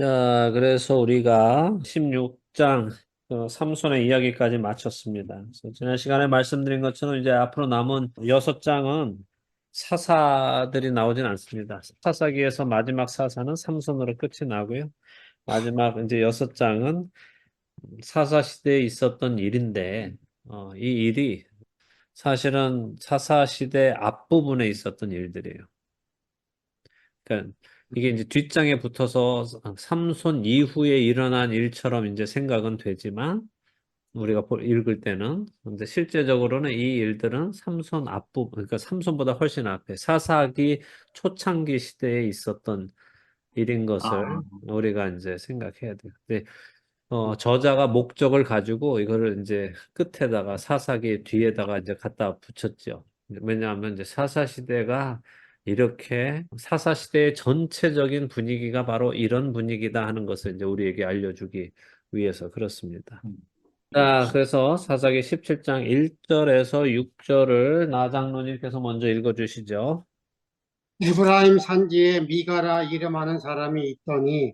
자, 그래서 우리가 16장 삼손의 이야기까지 마쳤습니다. 그래서 지난 시간에 말씀드린 것처럼 이제 앞으로 남은 6장은 사사들이 나오진 않습니다. 사사기에서 마지막 사사는 삼손으로 끝이 나고요. 마지막 이제 6장은 사사 시대에 있었던 일인데, 이 일이 사실은 사사 시대 앞부분에 있었던 일들이에요. 그러니까 이게 이제 뒷장에 붙어서 삼손 이후에 일어난 일처럼 이제 생각은 되지만 우리가 읽을 때는 근데 실제적으로는 이 일들은 삼손 앞부분 그러니까 삼손보다 훨씬 앞에 사사기 초창기 시대에 있었던 일인 것을 아, 우리가 이제 생각해야 돼요. 근데 저자가 목적을 가지고 이거를 이제 끝에다가 사사기 뒤에다가 이제 갖다 붙였죠. 왜냐하면 이제 사사 시대가 이렇게 사사 시대의 전체적인 분위기가 바로 이런 분위기다 하는 것을 이제 우리에게 알려주기 위해서 그렇습니다. 자, 그래서 사사기 17장 1절에서 6절을 나 장로님께서 먼저 읽어주시죠. 에브라임 산지에 미가라 이름하는 사람이 있더니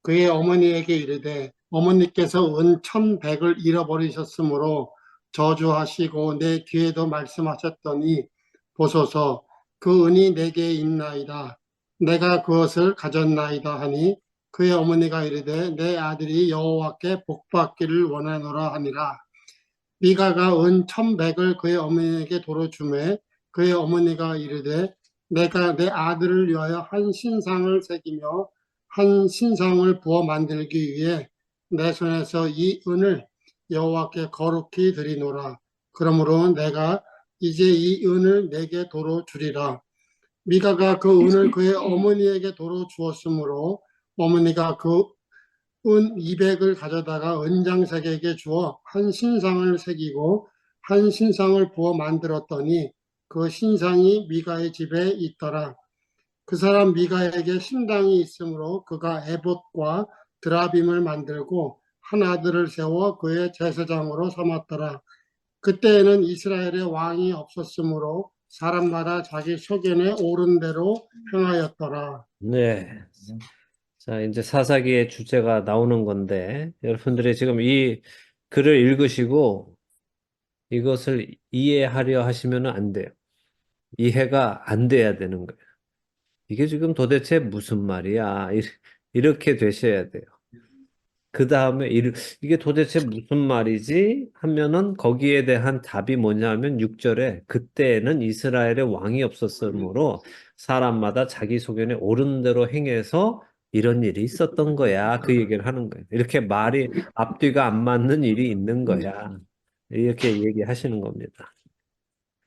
그의 어머니에게 이르되 어머니께서 은 1,100을 잃어버리셨으므로 저주하시고 내 귀에도 말씀하셨더니 보소서 그 은이 내게 있나이다. 내가 그것을 가졌나이다 하니 그의 어머니가 이르되 내 아들이 여호와께 복받기를 원하노라 하니라. 미가가 은 1,100을 그의 어머니에게 도로 주매 그의 어머니가 이르되 내가 내 아들을 위하여 한 신상을 새기며 한 신상을 부어 만들기 위해 내 손에서 이 은을 여호와께 거룩히 드리노라. 그러므로 내가 이제 이 은을 내게 도로 주리라. 미가가 그 은을 그의 어머니에게 도로 주었으므로 어머니가 그 은 200을 가져다가 은장색에게 주어 한 신상을 새기고 한 신상을 부어 만들었더니 그 신상이 미가의 집에 있더라. 그 사람 미가에게 신당이 있으므로 그가 에봇과 드라빔을 만들고 한 아들을 세워 그의 제사장으로 삼았더라. 그때에는 이스라엘의 왕이 없었으므로 사람마다 자기 소견에 오른 대로 행하였더라. 네. 자, 이제 사사기의 주제가 나오는 건데, 여러분들이 지금 이 글을 읽으시고 이것을 이해하려 하시면 안 돼요. 이해가 안 돼야 되는 거예요. 이게 지금 도대체 무슨 말이야? 이렇게 되셔야 돼요. 그 다음에 이게 도대체 무슨 말이지? 하면은 거기에 대한 답이 뭐냐면 6절에 그때는 이스라엘의 왕이 없었으므로 사람마다 자기 소견에 옳은 대로 행해서 이런 일이 있었던 거야. 그 얘기를 하는 거예요. 이렇게 말이 앞뒤가 안 맞는 일이 있는 거야. 이렇게 얘기하시는 겁니다.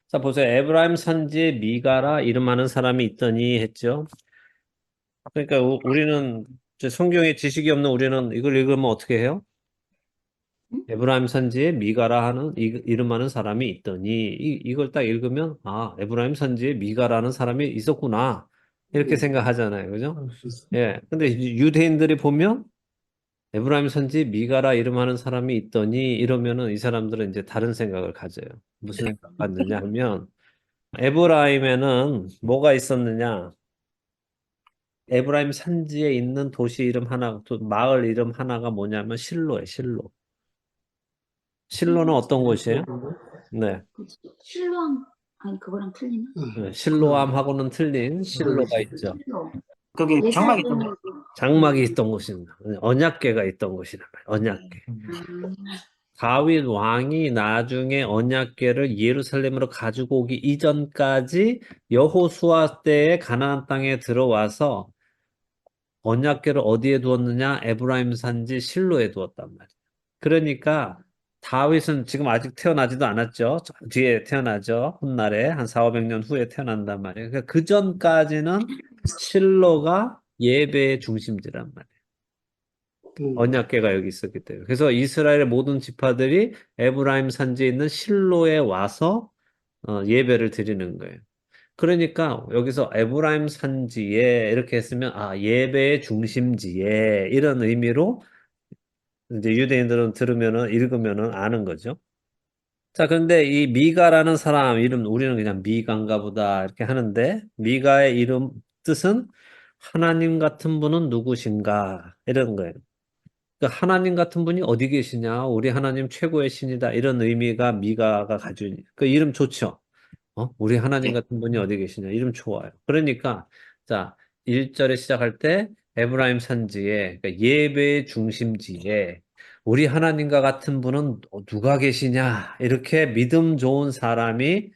자, 보세요. 에브라임 산지에 미가라 이름하는 사람이 있더니 했죠. 그러니까 우리는 이제 성경에 지식이 없는 우리는 이걸 읽으면 어떻게 해요? 에브라임 산지에 미가라 하는 이름하는 사람이 있더니 이걸 딱 읽으면 아 에브라임 산지에 미가라는 사람이 있었구나 이렇게 생각하잖아요, 그죠? 예. 근데 이제 유대인들이 보면 에브라임 산지에 미가라 이름하는 사람이 있더니 이러면은 이 사람들은 이제 다른 생각을 가져요. 무슨 생각 갖느냐 하면 에브라임에는 뭐가 있었느냐? 에브라임 산지에 있는 도시 이름 하나, 또 마을 이름 하나가 뭐냐면 실로예요, 실로. 실로는 어떤 곳이에요? 네. 실로암, 아니, 그거랑 틀리나? 네, 실로암하고는 틀린 실로가 있죠. 실로. 거기 장막이 있던 예사로는, 거. 장막이 있던 곳입니다. 언약궤가 있던 곳이란 말이에요. 언약궤. 다윗 왕이 나중에 언약궤를 예루살렘으로 가지고 오기 이전까지 여호수아 때에 가나안 땅에 들어와서 언약궤를 어디에 두었느냐? 에브라임 산지 실로에 두었단 말이에요. 그러니까 다윗은 지금 아직 태어나지도 않았죠. 저 뒤에 태어나죠. 훗날에 한 4, 500년 후에 태어난단 말이에요. 그러니까 그 전까지는 실로가 예배의 중심지란 말이에요. 언약궤가 여기 있었기 때문에. 그래서 이스라엘의 모든 지파들이 에브라임 산지에 있는 실로에 와서 예배를 드리는 거예요. 그러니까 여기서 에브라임 산지에 이렇게 했으면 아 예배의 중심지에 이런 의미로 이제 유대인들은 들으면은 읽으면은 아는 거죠. 자, 그런데 이 미가라는 사람 이름 우리는 그냥 미가인가 보다 이렇게 하는데 미가의 이름 뜻은 하나님 같은 분은 누구신가? 이런 거예요. 그러니까 하나님 같은 분이 어디 계시냐? 우리 하나님 최고의 신이다. 이런 의미가 미가가 가지고 있는. 그 이름 좋죠? 우리 하나님 같은 분이 어디 계시냐? 이름 좋아요. 그러니까, 자, 1절에 시작할 때, 에브라임 산지에, 그러니까 예배의 중심지에, 우리 하나님과 같은 분은 누가 계시냐? 이렇게 믿음 좋은 사람이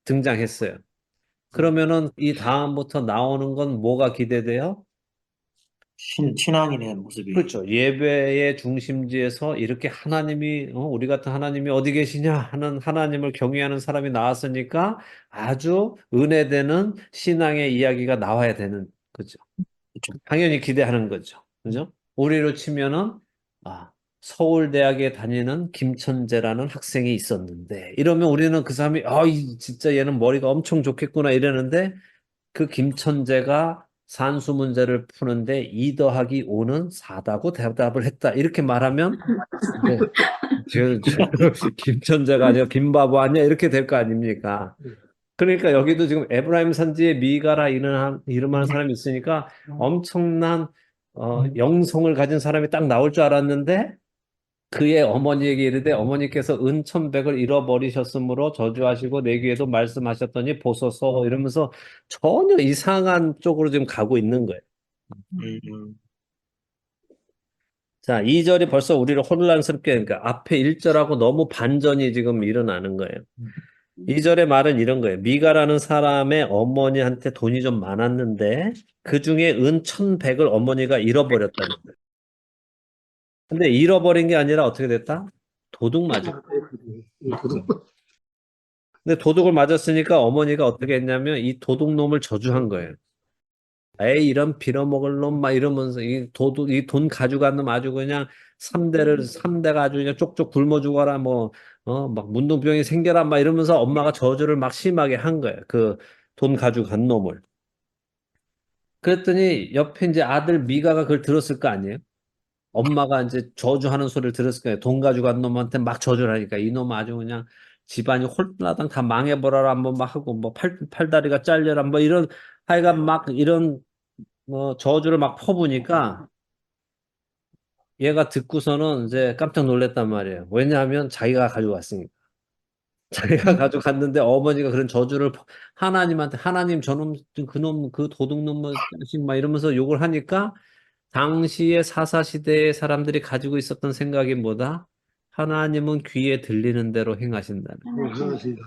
등장했어요. 그러면은 이 다음부터 나오는 건 뭐가 기대돼요? 신앙인의 모습이. 그렇죠. 예배의 중심지에서 이렇게 하나님이, 우리 같은 하나님이 어디 계시냐 하는 하나님을 경외하는 사람이 나왔으니까 아주 은혜되는 신앙의 이야기가 나와야 되는 거죠. 그렇죠. 당연히 기대하는 거죠. 그죠? 우리로 치면은, 아, 서울대학에 다니는 김천재라는 학생이 있었는데, 이러면 우리는 그 사람이, 진짜 얘는 머리가 엄청 좋겠구나 이러는데, 그 김천재가 산수 문제를 푸는데 2 더하기 5는 4다고 대답을 했다. 이렇게 말하면 네, 김천재가 아니라 김바보 아니야? 이렇게 될 거 아닙니까? 그러니까 여기도 지금 에브라임 산지에 미가라 이름하는 사람이 있으니까 엄청난 영성을 가진 사람이 딱 나올 줄 알았는데 그의 어머니에게 이르되 어머니께서 은천백을 잃어버리셨으므로 저주하시고 내 귀에도 말씀하셨더니 보소서 이러면서 전혀 이상한 쪽으로 지금 가고 있는 거예요. 자, 2절이 벌써 우리를 혼란스럽게 그러니까 앞에 1절하고 너무 반전이 지금 일어나는 거예요. 2절의 말은 이런 거예요. 미가라는 사람의 어머니한테 돈이 좀 많았는데 그 중에 은 1,100을 어머니가 잃어버렸다는 거예요. 근데 잃어버린 게 아니라 어떻게 됐다? 도둑 맞아. 근데 도둑을 맞았으니까 어머니가 어떻게 했냐면 이 도둑놈을 저주한 거예요. 에이, 이런 빌어먹을 놈, 막 이러면서 이 돈 가져간 놈 아주 그냥 3대가 아주 그냥 쪽쪽 굶어 죽어라, 막 문둥병이 생겨라, 막 이러면서 엄마가 저주를 막 심하게 한 거예요. 그 돈 가져간 놈을. 그랬더니 옆에 이제 아들 미가가 그걸 들었을 거 아니에요? 엄마가 이제 저주하는 소리를 들었을 거예요. 돈 가져간 놈한테 막 저주를 하니까 이놈 아주 그냥 집안이 홀라당 다 망해버려라 한번 막 하고 뭐 팔다리가 잘려라 뭐 이런 하여간 막 이런 저주를 막 퍼부니까 얘가 듣고서는 이제 깜짝 놀랐단 말이에요. 왜냐하면 자기가 가져갔으니까. 자기가 가져갔는데 어머니가 그런 저주를 하나님한테 하나님 저놈 그놈 그 도둑놈 자식 막 이러면서 욕을 하니까 당시의 사사시대의 사람들이 가지고 있었던 생각이 뭐다? 하나님은 귀에 들리는 대로 행하신다는. 하신다.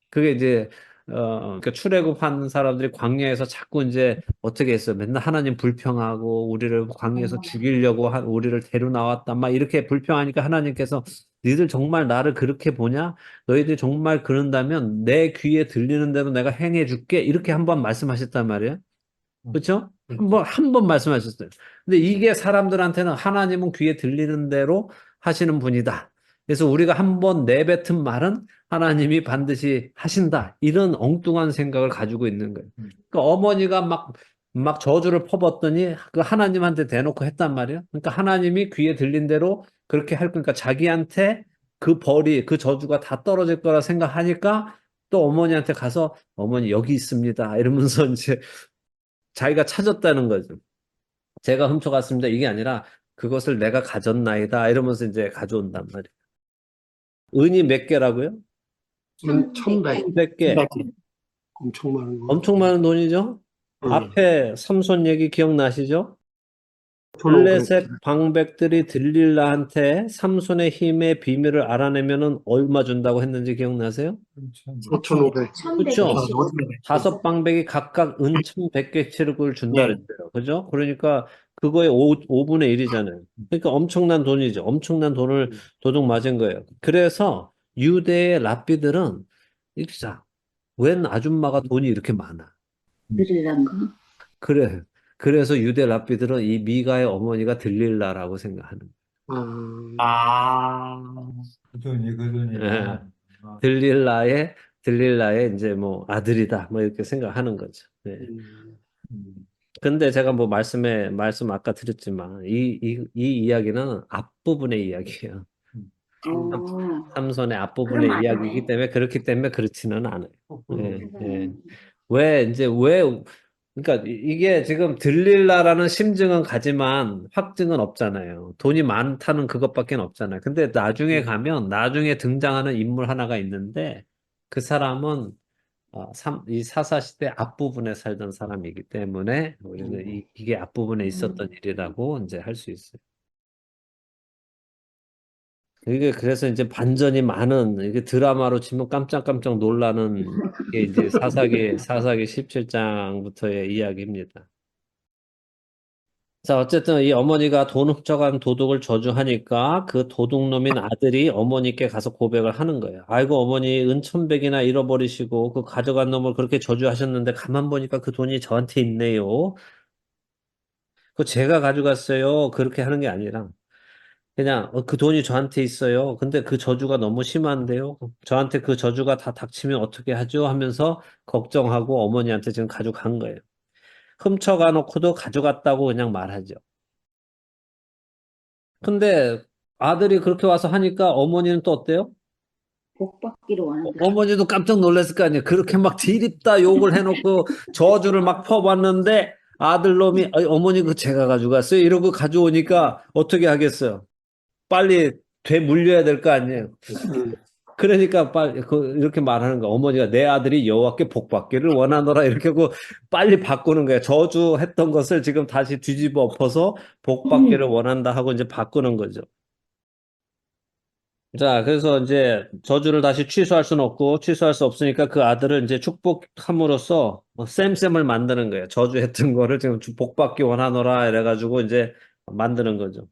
그게 이제 그러니까 출애굽하는 사람들이 광야에서 자꾸 이제 어떻게 했어요? 맨날 하나님 불평하고 우리를 광야에서 죽이려고 우리를 데려 나왔다. 막 이렇게 불평하니까 하나님께서 니들 정말 나를 그렇게 보냐? 너희들이 정말 그런다면 내 귀에 들리는 대로 내가 행해 줄게. 이렇게 한번 말씀하셨단 말이에요. 그렇죠? 한 번 말씀하셨어요. 근데 이게 사람들한테는 하나님은 귀에 들리는 대로 하시는 분이다. 그래서 우리가 한 번 내뱉은 말은 하나님이 반드시 하신다. 이런 엉뚱한 생각을 가지고 있는 거예요. 그러니까 어머니가 막 저주를 퍼붓더니 그 하나님한테 대놓고 했단 말이에요. 그러니까 하나님이 귀에 들린 대로 그렇게 할 거니까 자기한테 그 벌이, 그 저주가 다 떨어질 거라 생각하니까 또 어머니한테 가서 어머니 여기 있습니다. 이러면서 이제 자기가 찾았다는 거죠. 제가 훔쳐갔습니다. 이게 아니라 그것을 내가 가졌나이다. 이러면서 이제 가져온단 말이에요. 은이 몇 개라고요? 1,100. 100개. 엄청 많은 거. 엄청 많은 돈이죠? 앞에 삼손 얘기 기억나시죠? 블레셋 방백들이 들릴라한테 삼손의 힘의 비밀을 알아내면은 얼마 준다고 했는지 기억나세요? 4,500. 그렇죠? 1120. 5방백이 각각 은 1,100개치를 준다 그랬어요. 그죠? 그러니까 그거의 5분의 1이잖아요. 그러니까 엄청난 돈이죠. 엄청난 돈을 도둑 맞은 거예요. 그래서 유대의 랍비들은 자, 웬 아줌마가 돈이 이렇게 많아? 드릴란가? 그래. 그래서 유대 랍비들은 이 미가의 어머니가 들릴라라고 생각하는 그 돈이. 거예요. 들릴라의 이제 뭐 아들이다. 뭐 이렇게 생각하는 거죠. 네. 근데 제가 뭐 말씀 아까 드렸지만 이 이야기는 앞부분의 이야기예요. 삼손의 앞부분의 그럼 이야기이기 맞네. 때문에 그렇기 때문에 그렇지는 않아요. 예, 예. 왜 그러니까 이게 지금 들릴라라는 심증은 가지만 확증은 없잖아요. 돈이 많다는 그것밖에 없잖아요. 근데 나중에 가면 나중에 등장하는 인물 하나가 있는데 그 사람은 이 사사시대 앞부분에 살던 사람이기 때문에 우리는 이게 앞부분에 있었던 일이라고 이제 할 수 있어요. 이게 그래서 이제 반전이 많은 이게 드라마로 치면 깜짝깜짝 놀라는 게 이제 사사기 17장부터의 이야기입니다. 자, 어쨌든 이 어머니가 돈 훔쳐간 도둑을 저주하니까 그 도둑놈인 아들이 어머니께 가서 고백을 하는 거예요. 아이고, 어머니 은천백이나 잃어버리시고 그 가져간 놈을 그렇게 저주하셨는데 가만 보니까 그 돈이 저한테 있네요. 그거 제가 가져갔어요. 그렇게 하는 게 아니라 그냥 그 돈이 저한테 있어요. 근데 그 저주가 너무 심한데요. 저한테 그 저주가 다 닥치면 어떻게 하죠? 하면서 걱정하고 어머니한테 지금 가져간 거예요. 훔쳐가 놓고도 가져갔다고 그냥 말하죠. 근데 아들이 그렇게 와서 하니까 어머니는 또 어때요? 복 받기를 원한다. 어머니도 깜짝 놀랐을 거 아니에요. 그렇게 막 디립다 욕을 해놓고 저주를 막 퍼봤는데 아들놈이 어머니 그 제가 가져갔어요. 이러고 가져오니까 어떻게 하겠어요? 빨리 되물려야 될 거 아니에요. 그러니까 빨리 이렇게 말하는 거야. 어머니가 내 아들이 여호와께 복 받기를 원하노라 이렇게 하고 빨리 바꾸는 거야. 저주했던 것을 지금 다시 뒤집어 엎어서 복 받기를 원한다 하고 이제 바꾸는 거죠. 자, 그래서 이제 저주를 다시 취소할 수는 없고 취소할 수 없으니까 그 아들을 이제 축복함으로써 쌤쌤을 만드는 거예요. 저주했던 거를 지금 복 받기 원하노라 이래가지고 이제 만드는 거죠.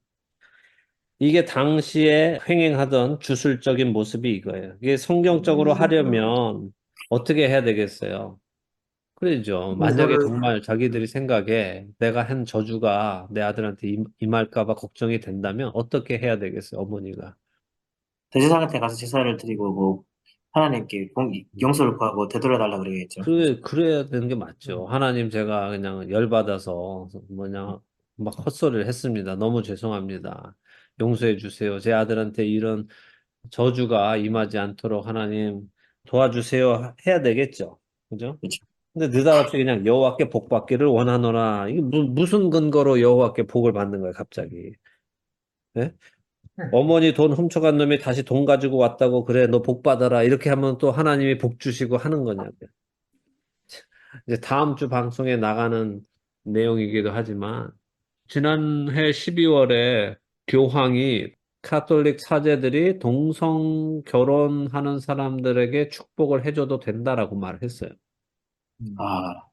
이게 당시에 횡행하던 주술적인 모습이 이거예요. 이게 성경적으로 하려면 어떻게 해야 되겠어요? 그러죠. 만약에 이거를 정말 자기들이 생각에 내가 한 저주가 내 아들한테 임할까 봐 걱정이 된다면 어떻게 해야 되겠어요, 어머니가? 대제사장한테 가서 제사를 드리고 뭐 하나님께 용서를 구하고 되돌려달라 그러겠죠. 그래야 되는 게 맞죠. 하나님 제가 그냥 열받아서 뭐냐 막 헛소리를 했습니다. 너무 죄송합니다. 용서해 주세요. 제 아들한테 이런 저주가 임하지 않도록 하나님 도와주세요 해야 되겠죠. 그죠? 그렇죠. 근데 느닷없이 그냥 여호와께 복 받기를 원하노라. 이게 무슨 근거로 여호와께 복을 받는 거예요, 갑자기? 예? 어머니 돈 훔쳐간 놈이 다시 돈 가지고 왔다고 그래, 너 복 받아라. 이렇게 하면 또 하나님이 복 주시고 하는 거냐고요. 이제 다음 주 방송에 나가는 내용이기도 하지만 지난해 12월에 교황이 카톨릭 사제들이 동성 결혼하는 사람들에게 축복을 해줘도 된다라고 말을 했어요. 아,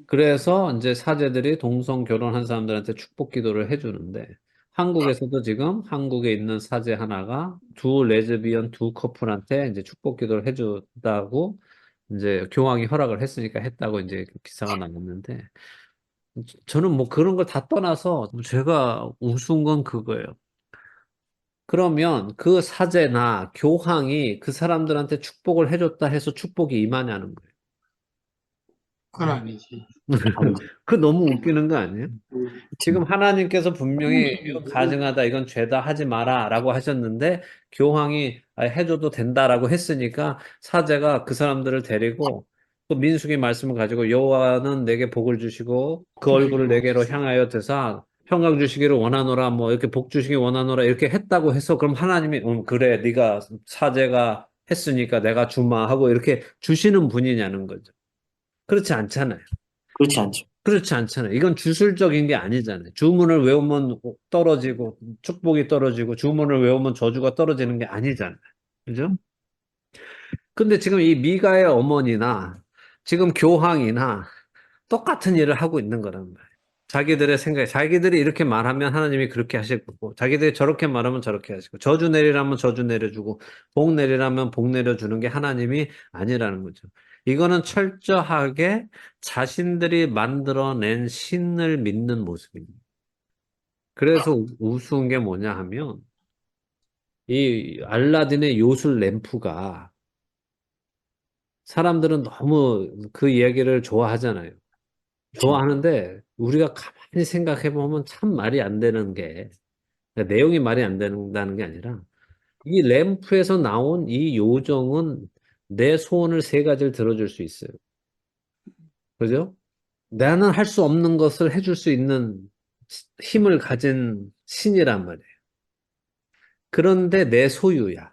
그래서 이제 사제들이 동성 결혼한 사람들한테 축복 기도를 해주는데 한국에서도 지금 한국에 있는 사제 하나가 두 커플한테 이제 축복 기도를 해준다고 이제 교황이 허락을 했으니까 했다고 이제 기사가 나왔는데 저는 뭐 그런 걸 다 떠나서 제가 우스운 건 그거예요. 그러면 그 사제나 교황이 그 사람들한테 축복을 해줬다 해서 축복이 임하냐는 거예요. 그건 아니지. 그 너무 웃기는 거 아니에요? 지금 하나님께서 분명히 이건 음. 가증하다, 이건 죄다 하지 마라 라고 하셨는데 교황이 해줘도 된다라고 했으니까 사제가 그 사람들을 데리고 또 민수기 말씀을 가지고 여호와는 내게 복을 주시고 그 얼굴을 내게로 향하여 대사 평강 주시기를 원하노라 뭐 이렇게 복 주시기 원하노라 이렇게 했다고 해서 그럼 하나님이 그래 네가 사제가 했으니까 내가 주마 하고 이렇게 주시는 분이냐는 거죠. 그렇지 않잖아요. 그렇지 않죠. 그렇지 않잖아요. 이건 주술적인 게 아니잖아요. 주문을 외우면 떨어지고 축복이 떨어지고 주문을 외우면 저주가 떨어지는 게 아니잖아요. 그죠? 근데 지금 이 미가의 어머니나 지금 교황이나 똑같은 일을 하고 있는 거란 말이에요. 자기들의 생각에 자기들이 이렇게 말하면 하나님이 그렇게 하실 거고 자기들이 저렇게 말하면 저렇게 하시고 저주 내리라면 저주 내려주고 복 내리라면 복 내려주는 게 하나님이 아니라는 거죠. 이거는 철저하게 자신들이 만들어낸 신을 믿는 모습입니다. 그래서 우스운 게 뭐냐 하면 이 알라딘의 요술 램프가 사람들은 너무 그 이야기를 좋아하잖아요. 좋아하는데 우리가 가만히 생각해 보면 참 말이 안 되는 게 그러니까 내용이 말이 안 된다는 게 아니라 이 램프에서 나온 이 요정은 내 소원을 세 가지를 들어줄 수 있어요. 그죠? 나는 할 수 없는 것을 해줄 수 있는 힘을 가진 신이란 말이에요. 그런데 내 소유야.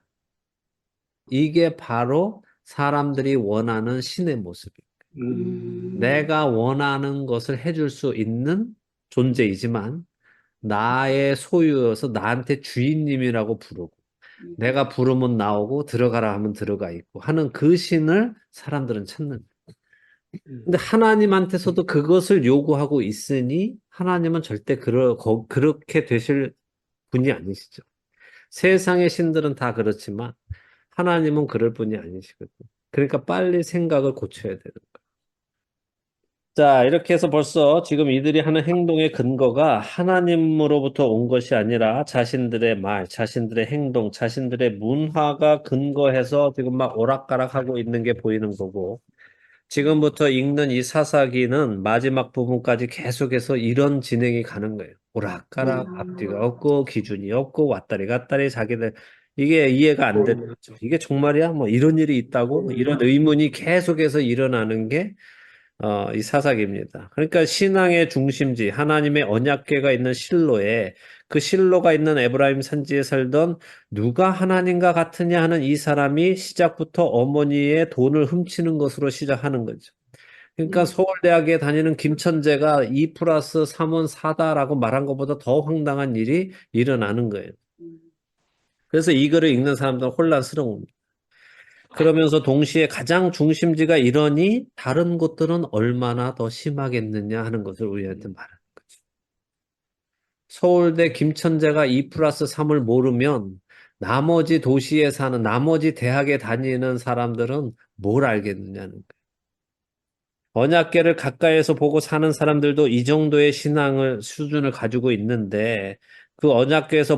이게 바로 사람들이 원하는 신의 모습이에요. 내가 원하는 것을 해줄 수 있는 존재이지만 나의 소유여서 나한테 주인님이라고 부르고 내가 부르면 나오고 들어가라 하면 들어가 있고 하는 그 신을 사람들은 찾는 거예요. 근데 하나님한테서도 그것을 요구하고 있으니 하나님은 절대 그렇게 되실 분이 아니시죠. 세상의 신들은 다 그렇지만 하나님은 그럴 분이 아니시거든요. 그러니까 빨리 생각을 고쳐야 되는 거예요. 자, 이렇게 해서 벌써 지금 이들이 하는 행동의 근거가 하나님으로부터 온 것이 아니라 자신들의 말, 자신들의 행동, 자신들의 문화가 근거해서 지금 막 오락가락하고 있는 게 보이는 거고, 지금부터 읽는 이 사사기는 마지막 부분까지 계속해서 이런 진행이 가는 거예요. 오락가락, 앞뒤가 없고, 기준이 없고, 왔다리 갔다리 자기들, 이게 이해가 안 되는 거죠. 이게 정말이야? 뭐 이런 일이 있다고? 이런 의문이 계속해서 일어나는 게 이 사사기입니다. 그러니까 신앙의 중심지, 하나님의 언약궤가 있는 실로에 그 실로가 있는 에브라임 산지에 살던 누가 하나님과 같으냐 하는 이 사람이 시작부터 어머니의 돈을 훔치는 것으로 시작하는 거죠. 그러니까 서울대학에 다니는 김천재가 2 플러스 3은 4다라고 말한 것보다 더 황당한 일이 일어나는 거예요. 그래서 이 글을 읽는 사람들은 혼란스러운 겁니다. 그러면서 동시에 가장 중심지가 이러니 다른 곳들은 얼마나 더 심하겠느냐 하는 것을 우리한테 말하는 거죠. 서울대 김천재가 2 플러스 3을 모르면 나머지 도시에 사는 나머지 대학에 다니는 사람들은 뭘 알겠느냐는 거예요. 언약궤를 가까이에서 보고 사는 사람들도 이 정도의 신앙을 수준을 가지고 있는데 그 언약궤에서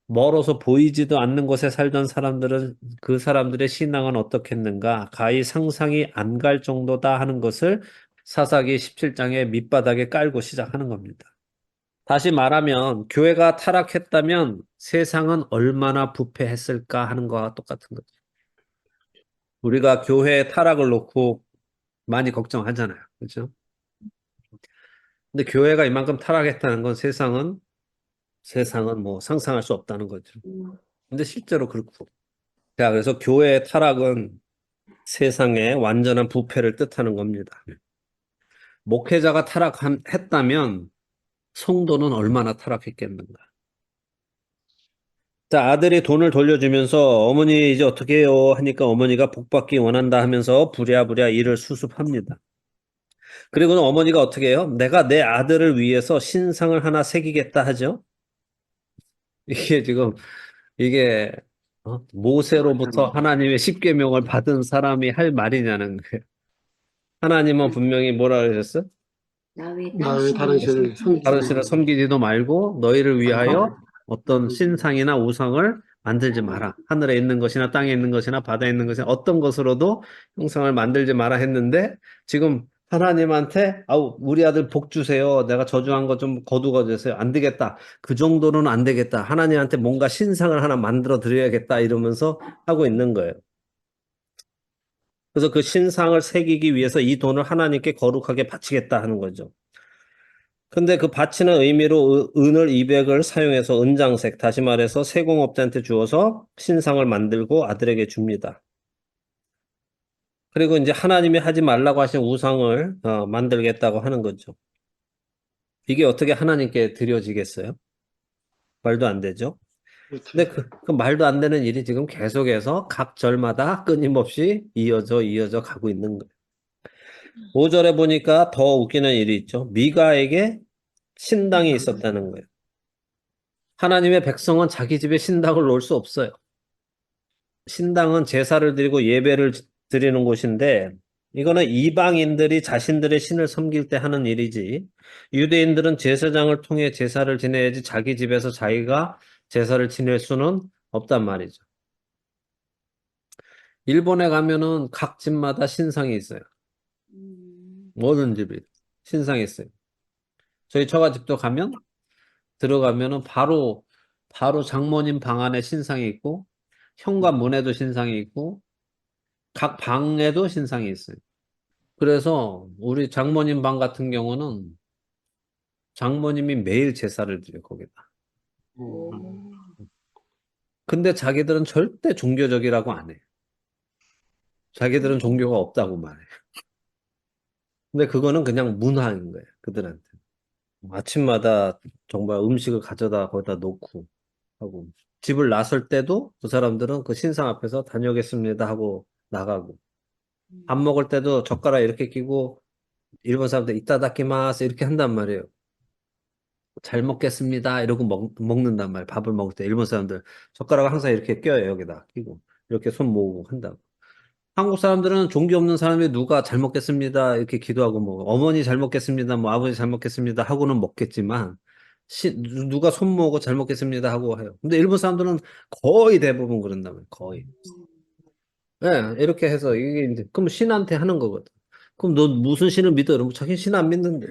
멀어서 보이지도 않는 곳에 살던 사람들은 그 사람들의 신앙은 어떻겠는가? 가히 상상이 안 갈 정도다 하는 것을 사사기 17장의 밑바닥에 깔고 시작하는 겁니다. 다시 말하면 교회가 타락했다면 세상은 얼마나 부패했을까 하는 거와 똑같은 거죠. 우리가 교회의 타락을 놓고 많이 걱정하잖아요. 그렇죠? 근데 교회가 이만큼 타락했다는 건 세상은 뭐 상상할 수 없다는 거죠. 근데 실제로 그렇고. 자, 그래서 교회의 타락은 세상의 완전한 부패를 뜻하는 겁니다. 목회자가 타락했다면 성도는 얼마나 타락했겠는가. 자, 아들이 돈을 돌려주면서 어머니 이제 어떻게 해요? 하니까 어머니가 복받기 원한다 하면서 부랴부랴 일을 수습합니다. 그리고는 어머니가 어떻게 해요? 내가 내 아들을 위해서 신상을 하나 새기겠다 하죠. 이게 지금 이게 모세로부터 하나님의 십계명을 받은 사람이 할 말이냐는 거예요. 하나님은 분명히 뭐라 그러셨어? 나의 다른 신을 다른 섬기지 신을 마. 섬기지도 말고 너희를 위하여 어떤 신상이나 우상을 만들지 마라. 하늘에 있는 것이나 땅에 있는 것이나 바다에 있는 것이나 어떤 것으로도 형상을 만들지 마라 했는데 지금 하나님한테 우리 아들 복 주세요. 내가 저주한 거 좀 거두어 주세요. 안 되겠다. 그 정도는 안 되겠다. 하나님한테 뭔가 신상을 하나 만들어 드려야겠다 이러면서 하고 있는 거예요. 그래서 그 신상을 새기기 위해서 이 돈을 하나님께 거룩하게 바치겠다 하는 거죠. 근데 그 바치는 의미로 은을 200을 사용해서 은장색, 다시 말해서 세공업자한테 주어서 신상을 만들고 아들에게 줍니다. 그리고 이제 하나님이 하지 말라고 하신 우상을 만들겠다고 하는 거죠. 이게 어떻게 하나님께 드려지겠어요? 말도 안 되죠. 근데 그 말도 안 되는 일이 지금 계속해서 각 절마다 끊임없이 이어져 가고 있는 거예요. 5절에 보니까 더 웃기는 일이 있죠. 미가에게 신당이 있었다는 거예요. 하나님의 백성은 자기 집에 신당을 놓을 수 없어요. 신당은 제사를 드리고 예배를 드리는 곳인데 이거는 이방인들이 자신들의 신을 섬길 때 하는 일이지 유대인들은 제사장을 통해 제사를 지내야지 자기 집에서 자기가 제사를 지낼 수는 없단 말이죠. 일본에 가면은 각 집마다 신상이 있어요. 모든 집이 신상이 있어요. 저희 처가집도 가면 들어가면은 바로 장모님 방 안에 신상이 있고 현관문에도 신상이 있고 각 방에도 신상이 있어요. 그래서 우리 장모님 방 같은 경우는 장모님이 매일 제사를 드려, 거기다. 오. 근데 자기들은 절대 종교적이라고 안 해. 자기들은 종교가 없다고 말해. 근데 그거는 그냥 문화인 거예요, 그들한테. 아침마다 정말 음식을 가져다 거기다 놓고 하고. 집을 나설 때도 그 사람들은 그 신상 앞에서 다녀오겠습니다 하고 나가고. 밥 먹을 때도 젓가락 이렇게 끼고 일본 사람들 이따다키마스 이렇게 한단 말이에요. 잘 먹겠습니다 이러고 먹는단 말이에요. 밥을 먹을 때 일본 사람들 젓가락을 항상 이렇게 껴요. 여기다 끼고 이렇게 손 모으고 한다고. 한국 사람들은 종교 없는 사람이 누가 잘 먹겠습니다 이렇게 기도하고 뭐 어머니 잘 먹겠습니다 뭐 아버지 잘 먹겠습니다 하고는 먹겠지만 누가 손 모으고 잘 먹겠습니다 하고 해요. 근데 일본 사람들은 거의 대부분 그런단 말이에요. 거의. 예, 이렇게 해서 이게 이제 그럼 신한테 하는 거거든. 그럼 너 무슨 신을 믿어? 이러면 자기 신 안 믿는데.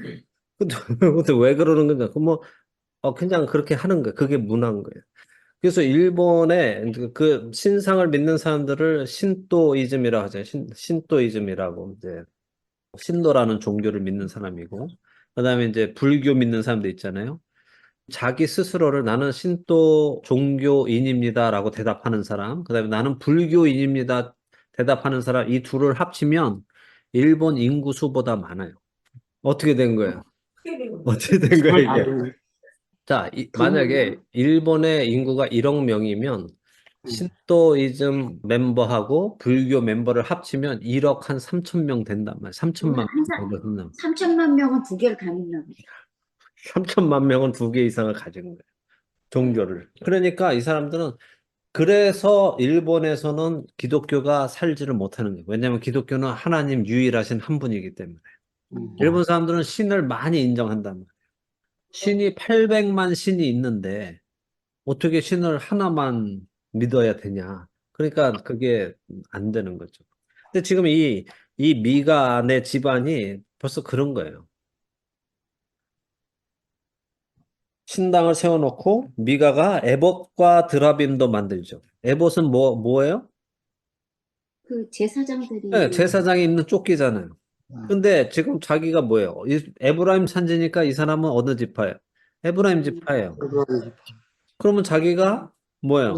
근데 근데 왜 그러는 거냐? 그럼 뭐 그냥 그렇게 하는 거야. 그게 문화인 거예요. 그래서 일본에 그 신상을 믿는 사람들을 신도이즘이라고 하죠. 신도이즘이라고 이제 신도라는 종교를 믿는 사람이고, 그다음에 이제 불교 믿는 사람도 있잖아요. 자기 스스로를 나는 신도 종교인입니다라고 대답하는 사람, 그다음에 나는 불교인입니다 대답하는 사람, 이 둘을 합치면 일본 인구 수보다 많아요. 어떻게 된 거예요? 어떻게 된 거예요, 이게? 자, 만약에 일본의 인구가 1억 명이면 신도이즘 멤버하고 불교 멤버를 합치면 1억 한 3천 명 된단 말이야. 3천만 명 정도 된단 3천만 명은 두 개를 다 믿나 보다. 3천만 명은 두 개 이상을 가진 거예요. 종교를. 그러니까 이 사람들은 그래서 일본에서는 기독교가 살지를 못하는 거예요. 왜냐하면 기독교는 하나님 유일하신 한 분이기 때문에. 일본 사람들은 신을 많이 인정한단 말이에요. 신이 800만 신이 있는데 어떻게 신을 하나만 믿어야 되냐. 그러니까 그게 안 되는 거죠. 근데 지금 이 미가네 집안이 벌써 그런 거예요. 신당을 세워놓고 미가가 에봇과 드라빔도 만들죠. 에봇은 뭐예요? 그 제사장들이 네, 제사장이 입는 조끼잖아요. 근데 지금 자기가 뭐예요? 에브라임 산지니까 이 사람은 어느 지파예요? 에브라임 지파예요. 그러면 자기가 뭐예요?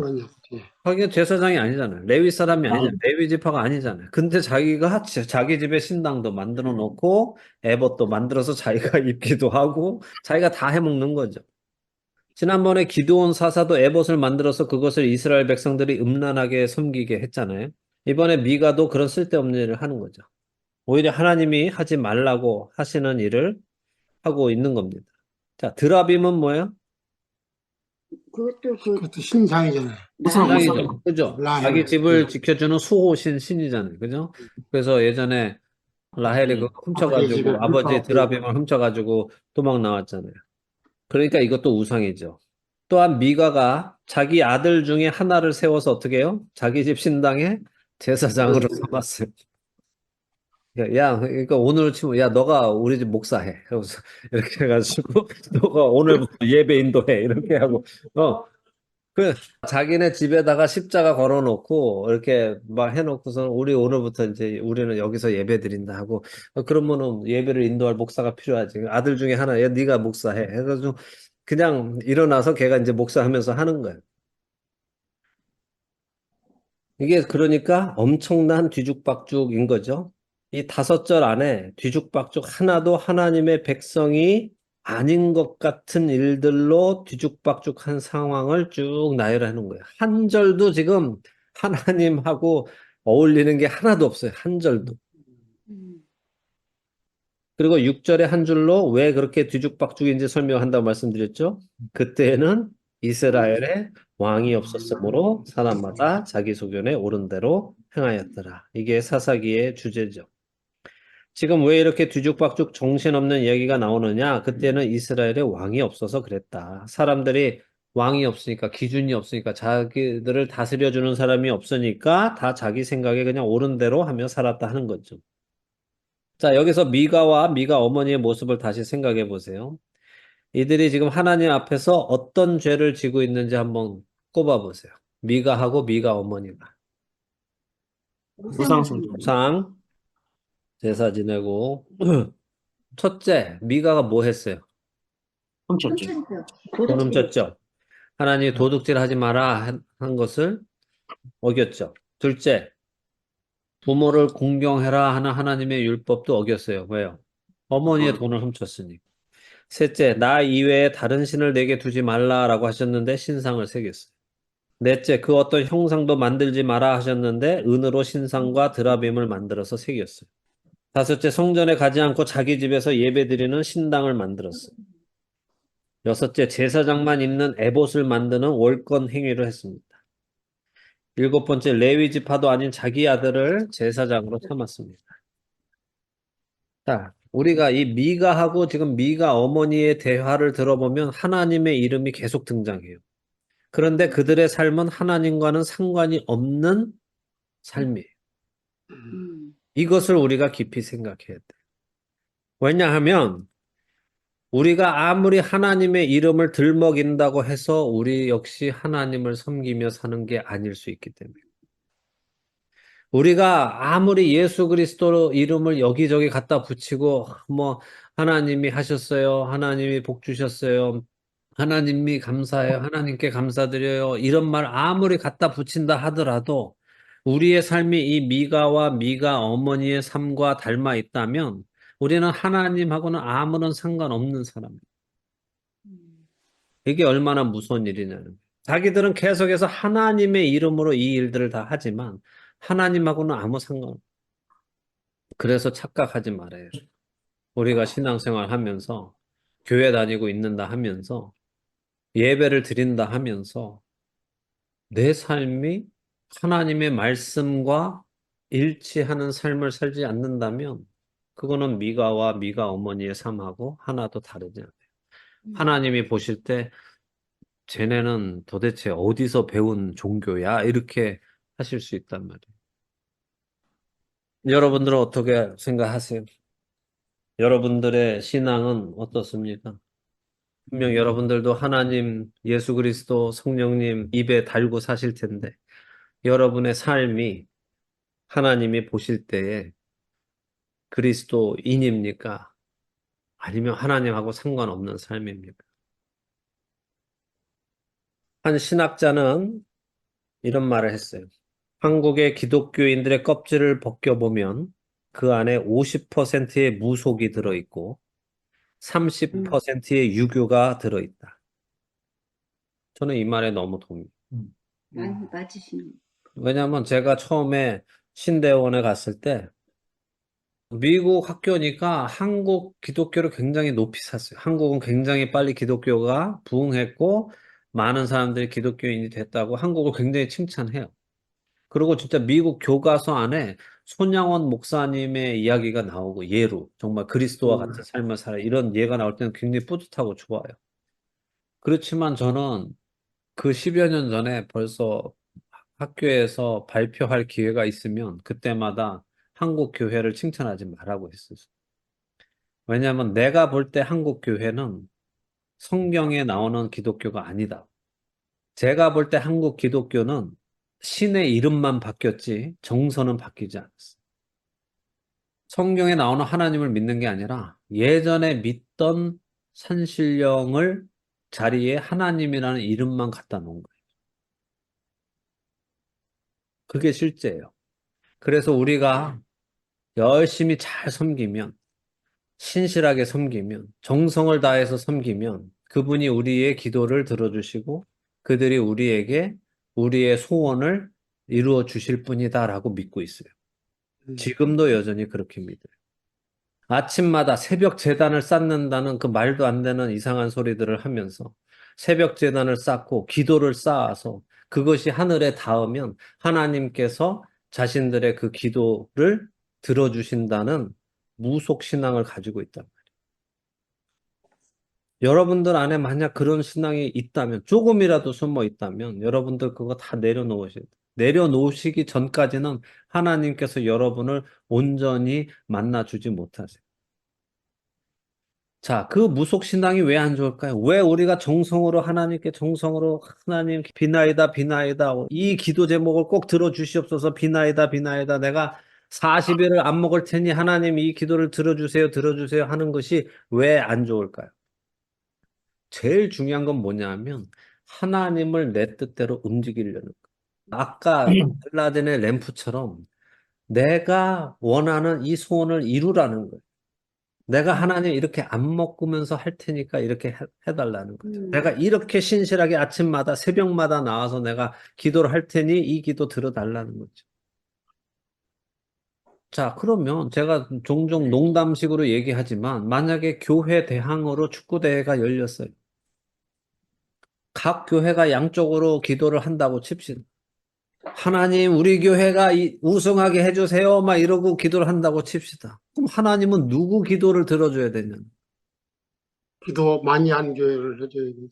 자기가 제사장이 아니잖아요. 레위 사람이 아니잖아요. 레위 지파가 아니잖아요. 근데 자기가 자기 집에 신당도 만들어 놓고 에봇도 만들어서 자기가 입기도 하고 자기가 다 해먹는 거죠. 지난번에 기드온 사사도 에봇을 만들어서 그것을 이스라엘 백성들이 음란하게 섬기게 했잖아요. 이번에 미가도 그런 쓸데없는 일을 하는 거죠. 오히려 하나님이 하지 말라고 하시는 일을 하고 있는 겁니다. 자, 드라빔은 뭐예요? 그것도 신상이잖아요. 신랑이죠. 그죠? 라헬. 자기 집을 지켜주는 수호신 신이잖아요. 그죠? 그래서 예전에 라헬이 그거 아버지 집에 훔쳐가지고 아버지 훔쳐가고. 드라빔을 훔쳐가지고 도망 나왔잖아요. 그러니까 이것도 우상이죠. 또한 미가가 자기 아들 중에 하나를 세워서 어떻게 해요? 자기 집 신당에 제사장으로 삼았어요. 야, 그러니까 오늘 치면 야, 너가 우리 집 목사해. 그래서 이렇게 해가지고 너가 오늘부터 예배 인도해. 이렇게 하고 그 자기네 집에다가 십자가 걸어놓고 이렇게 막 해놓고서 우리 오늘부터 이제 우리는 여기서 예배 드린다 하고 그러면은 예배를 인도할 목사가 필요하지. 아들 중에 하나, 야, 네가 목사해. 해가지고 그냥 일어나서 걔가 이제 목사하면서 하는 거예요. 이게 그러니까 엄청난 뒤죽박죽인 거죠. 이 5절 안에 뒤죽박죽 하나도 하나님의 백성이 아닌 것 같은 일들로 뒤죽박죽한 상황을 쭉 나열하는 거예요. 한 절도 지금 하나님하고 어울리는 게 하나도 없어요. 한 절도. 그리고 6절의 한 줄로 왜 그렇게 뒤죽박죽인지 설명한다고 말씀드렸죠. 그때에는 이스라엘에 왕이 없었으므로 사람마다 자기 소견에 옳은 대로 행하였더라. 이게 사사기의 주제죠. 지금 왜 이렇게 뒤죽박죽 정신없는 이야기가 나오느냐? 그때는 이스라엘에 왕이 없어서 그랬다. 사람들이 왕이 없으니까, 기준이 없으니까, 자기들을 다스려주는 사람이 없으니까 다 자기 생각에 그냥 옳은 대로 하며 살았다 하는 거죠. 자, 여기서 미가와 미가 어머니의 모습을 다시 생각해 보세요. 이들이 지금 하나님 앞에서 어떤 죄를 지고 있는지 한번 꼽아 보세요. 미가하고 미가 어머니가. 우상숭배. 우상, 제사 지내고 첫째, 미가가 뭐 했어요? 훔쳤죠. 훔쳤어요. 돈 도둑질. 훔쳤죠. 하나님이 도둑질 하지 마라 한 것을 어겼죠. 둘째, 부모를 공경해라 하는 하나님의 율법도 어겼어요. 왜요? 어머니의 돈을 훔쳤으니. 셋째, 나 이외에 다른 신을 내게 두지 말라라고 하셨는데 신상을 새겼어요. 넷째, 그 어떤 형상도 만들지 마라 하셨는데 은으로 신상과 드라빔을 만들어서 새겼어요. 다섯째, 성전에 가지 않고 자기 집에서 예배드리는 신당을 만들었어요. 여섯째, 제사장만 입는 에봇을 만드는 월권 행위를 했습니다. 일곱 번째, 레위 지파도 아닌 자기 아들을 제사장으로 삼았습니다. 자, 우리가 이 미가하고 지금 미가 어머니의 대화를 들어보면 하나님의 이름이 계속 등장해요. 그런데 그들의 삶은 하나님과는 상관이 없는 삶이에요. 이것을 우리가 깊이 생각해야 돼요. 왜냐하면 우리가 아무리 하나님의 이름을 들먹인다고 해서 우리 역시 하나님을 섬기며 사는 게 아닐 수 있기 때문에. 우리가 아무리 예수 그리스도 이름을 여기저기 갖다 붙이고 뭐 하나님이 하셨어요. 하나님이 복 주셨어요. 하나님이 감사해요. 하나님께 감사드려요. 이런 말 아무리 갖다 붙인다 하더라도 우리의 삶이 이 미가와 미가 어머니의 삶과 닮아 있다면 우리는 하나님하고는 아무런 상관없는 사람이에요. 이게 얼마나 무서운 일이냐는 거예요. 자기들은 계속해서 하나님의 이름으로 이 일들을 다 하지만 하나님하고는 아무 상관없어요. 그래서 착각하지 말아요. 우리가 신앙생활 하면서 교회 다니고 있는다 하면서 예배를 드린다 하면서 내 삶이 하나님의 말씀과 일치하는 삶을 살지 않는다면 그거는 미가와 미가 어머니의 삶하고 하나도 다르지 않아요. 하나님이 보실 때 쟤네는 도대체 어디서 배운 종교야? 이렇게 하실 수 있단 말이에요. 여러분들은 어떻게 생각하세요? 여러분들의 신앙은 어떻습니까? 분명 여러분들도 하나님, 예수 그리스도, 성령님 입에 달고 사실 텐데 여러분의 삶이 하나님이 보실 때에 그리스도인입니까? 아니면 하나님하고 상관없는 삶입니까? 한 신학자는 이런 말을 했어요. 한국의 기독교인들의 껍질을 벗겨보면 그 안에 50%의 무속이 들어있고 30%의 유교가 들어있다. 저는 이 말에 너무 동의해요. 맞으시는. 왜냐하면 제가 처음에 신대원에 갔을 때 미국 학교니까 한국 기독교를 굉장히 높이 샀어요. 한국은 굉장히 빨리 기독교가 부흥했고 많은 사람들이 기독교인이 됐다고 한국을 굉장히 칭찬해요. 그리고 진짜 미국 교과서 안에 손양원 목사님의 이야기가 나오고 예로 정말 그리스도와 같은 삶을 살아 이런 예가 나올 때는 굉장히 뿌듯하고 좋아요. 그렇지만 저는 그 10여 년 전에 벌써 학교에서 발표할 기회가 있으면 그때마다 한국 교회를 칭찬하지 말라고 했어요. 왜냐하면 내가 볼 때 한국 교회는 성경에 나오는 기독교가 아니다. 제가 볼 때 한국 기독교는 신의 이름만 바뀌었지 정서는 바뀌지 않았어. 성경에 나오는 하나님을 믿는 게 아니라 예전에 믿던 산신령을 자리에 하나님이라는 이름만 갖다 놓은 거예요. 그게 실제예요. 그래서 우리가 열심히 잘 섬기면, 신실하게 섬기면, 정성을 다해서 섬기면 그분이 우리의 기도를 들어주시고 그들이 우리에게 우리의 소원을 이루어 주실 분이다라고 믿고 있어요. 지금도 여전히 그렇게 믿어요. 아침마다 새벽 제단을 쌓는다는 그 말도 안 되는 이상한 소리들을 하면서 새벽 제단을 쌓고 기도를 쌓아서 그것이 하늘에 닿으면 하나님께서 자신들의 그 기도를 들어주신다는 무속 신앙을 가지고 있단 말이에요. 여러분들 안에 만약 그런 신앙이 있다면, 조금이라도 숨어 있다면 여러분들 그거 다 내려놓으셔야 돼요. 내려놓으시기 전까지는 하나님께서 여러분을 온전히 만나주지 못하세요. 자, 그 무속 신앙이 왜 안 좋을까요? 왜 우리가 정성으로 하나님께 정성으로 하나님 비나이다 비나이다 이 기도 제목을 꼭 들어주시옵소서 비나이다 비나이다 내가 40일을 안 먹을 테니 하나님 이 기도를 들어주세요, 들어주세요 하는 것이 왜 안 좋을까요? 제일 중요한 건 뭐냐면 하나님을 내 뜻대로 움직이려는 거. 아까 알라딘의 램프처럼 내가 원하는 이 소원을 이루라는 거예요. 내가 하나님 이렇게 안 먹으면서 할 테니까 이렇게 해달라는 거죠. 내가 이렇게 신실하게 아침마다 새벽마다 나와서 내가 기도를 할 테니 이 기도 들어달라는 거죠. 자, 그러면 제가 종종 농담식으로 얘기하지만 만약에 교회 대항으로 축구대회가 열렸어요. 각 교회가 양쪽으로 기도를 한다고 칩시다. 하나님, 우리 교회가 우승하게 해주세요. 막 이러고 기도를 한다고 칩시다. 그럼 하나님은 누구 기도를 들어줘야 되냐? 기도 많이 한 교회를 해줘야 되지.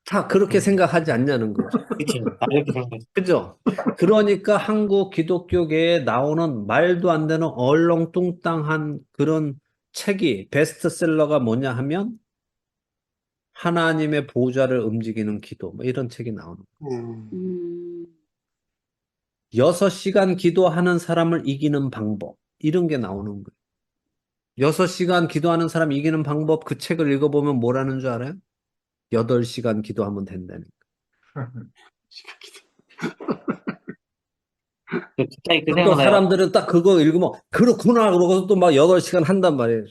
다 그렇게 생각하지 않냐는 거죠. 그치. 다 이렇게 생각하지. 그죠? 그러니까 한국 기독교계에 나오는 말도 안 되는 얼렁뚱땅한 그런 책이 베스트셀러가 뭐냐 하면 하나님의 보좌를 움직이는 기도, 뭐 이런 책이 나오는 거예요. 음. 6시간 기도하는 사람을 이기는 방법, 이런 게 나오는 거예요. 6시간 기도하는 사람 이기는 방법, 그 책을 읽어보면 뭐라는 줄 알아요? 8시간 기도하면 된다는 거예요. 갑자기 그 또 생각나요. 사람들은 딱 그거 읽으면 그렇구나 그러고서 또 막 8시간 한단 말이에요.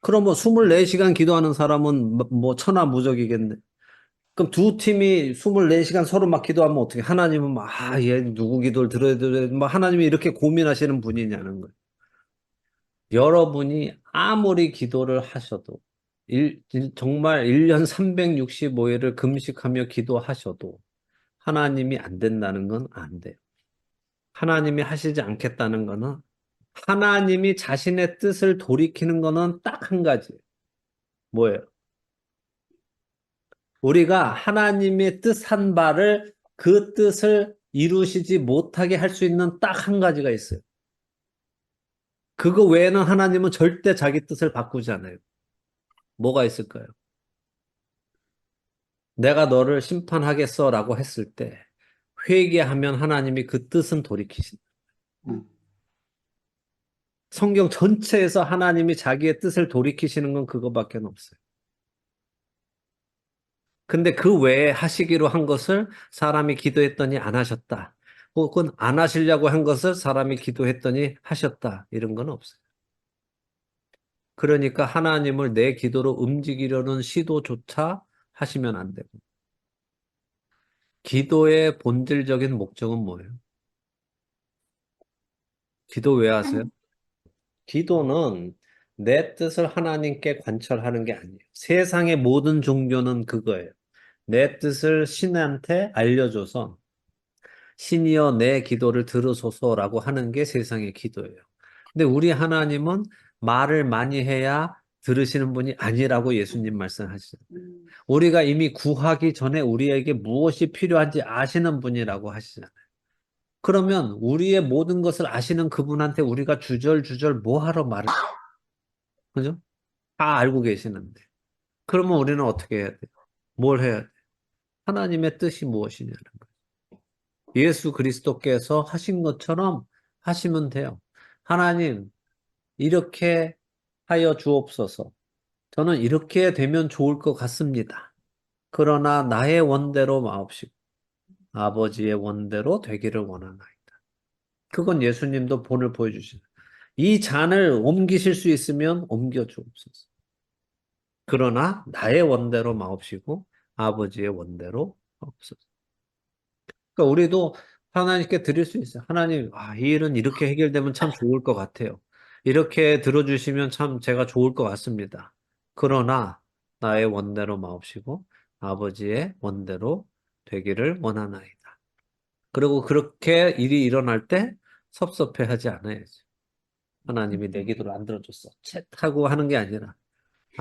그러면 24시간 기도하는 사람은 뭐 천하무적이겠네. 그럼 두 팀이 24시간 서로 막 기도하면 어떻게? 하나님은 막, 얘 누구 기도를 들어야 돼? 막 하나님이 이렇게 고민하시는 분이냐는 거예요. 여러분이 아무리 기도를 하셔도, 정말 1년 365일을 금식하며 기도하셔도 하나님이 안 된다는 건 안 돼요. 하나님이 하시지 않겠다는 거는 하나님이 자신의 뜻을 돌이키는 거는 딱 한 가지예요. 뭐예요? 우리가 하나님의 뜻한 바를 그 뜻을 이루시지 못하게 할 수 있는 딱 한 가지가 있어요. 그거 외에는 하나님은 절대 자기 뜻을 바꾸지 않아요. 뭐가 있을까요? 내가 너를 심판하겠어 라고 했을 때 회개하면 하나님이 그 뜻은 돌이키신다. 음. 성경 전체에서 하나님이 자기의 뜻을 돌이키시는 건 그거밖에 없어요. 근데 그 외에 하시기로 한 것을 사람이 기도했더니 안 하셨다. 혹은 안 하시려고 한 것을 사람이 기도했더니 하셨다. 이런 건 없어요. 그러니까 하나님을 내 기도로 움직이려는 시도조차 하시면 안 되고. 기도의 본질적인 목적은 뭐예요? 기도 왜 하세요? 기도는 내 뜻을 하나님께 관철하는 게 아니에요. 세상의 모든 종교는 그거예요. 내 뜻을 신한테 알려줘서 신이여 내 기도를 들으소서라고 하는 게 세상의 기도예요. 근데 우리 하나님은 말을 많이 해야 들으시는 분이 아니라고 예수님 말씀하시잖아요. 우리가 이미 구하기 전에 우리에게 무엇이 필요한지 아시는 분이라고 하시잖아요. 그러면 우리의 모든 것을 아시는 그분한테 우리가 주절주절 뭐하러 말을, 그죠? 다 알고 계시는데. 그러면 우리는 어떻게 해야 돼요? 뭘 해야 돼요? 하나님의 뜻이 무엇이냐는 거예요. 예수 그리스도께서 하신 것처럼 하시면 돼요. 하나님, 이렇게 하여 주옵소서. 저는 이렇게 되면 좋을 것 같습니다. 그러나 나의 원대로 마옵시고 아버지의 원대로 되기를 원하나이다. 그건 예수님도 본을 보여주시는. 이 잔을 옮기실 수 있으면 옮겨 주옵소서. 그러나 나의 원대로 마옵시고 아버지의 원대로 마옵소서. 그러니까 우리도 하나님께 드릴 수 있어요. 하나님, 이 일은 이렇게 해결되면 참 좋을 것 같아요. 이렇게 들어주시면 참 제가 좋을 것 같습니다. 그러나 나의 원대로 마옵시고 아버지의 원대로 되기를 원하나이다. 그리고 그렇게 일이 일어날 때 섭섭해하지 않아야죠. 하나님이 내 기도를 안 들어줬어. 쳇하고 하는 게 아니라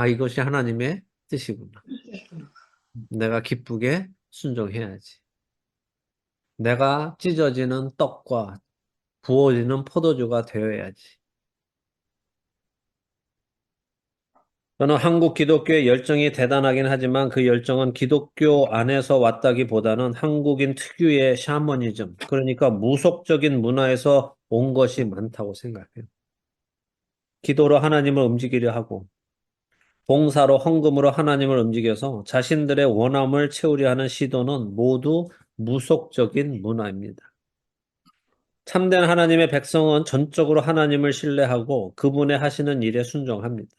이것이 하나님의 뜻이구나. 내가 기쁘게 순종해야지. 내가 찢어지는 떡과 부어지는 포도주가 되어야지. 저는 한국 기독교의 열정이 대단하긴 하지만 그 열정은 기독교 안에서 왔다기보다는 한국인 특유의 샤머니즘, 그러니까 무속적인 문화에서 온 것이 많다고 생각해요. 기도로 하나님을 움직이려 하고 봉사로 헌금으로 하나님을 움직여서 자신들의 원함을 채우려 하는 시도는 모두 무속적인 문화입니다. 참된 하나님의 백성은 전적으로 하나님을 신뢰하고 그분의 하시는 일에 순종합니다.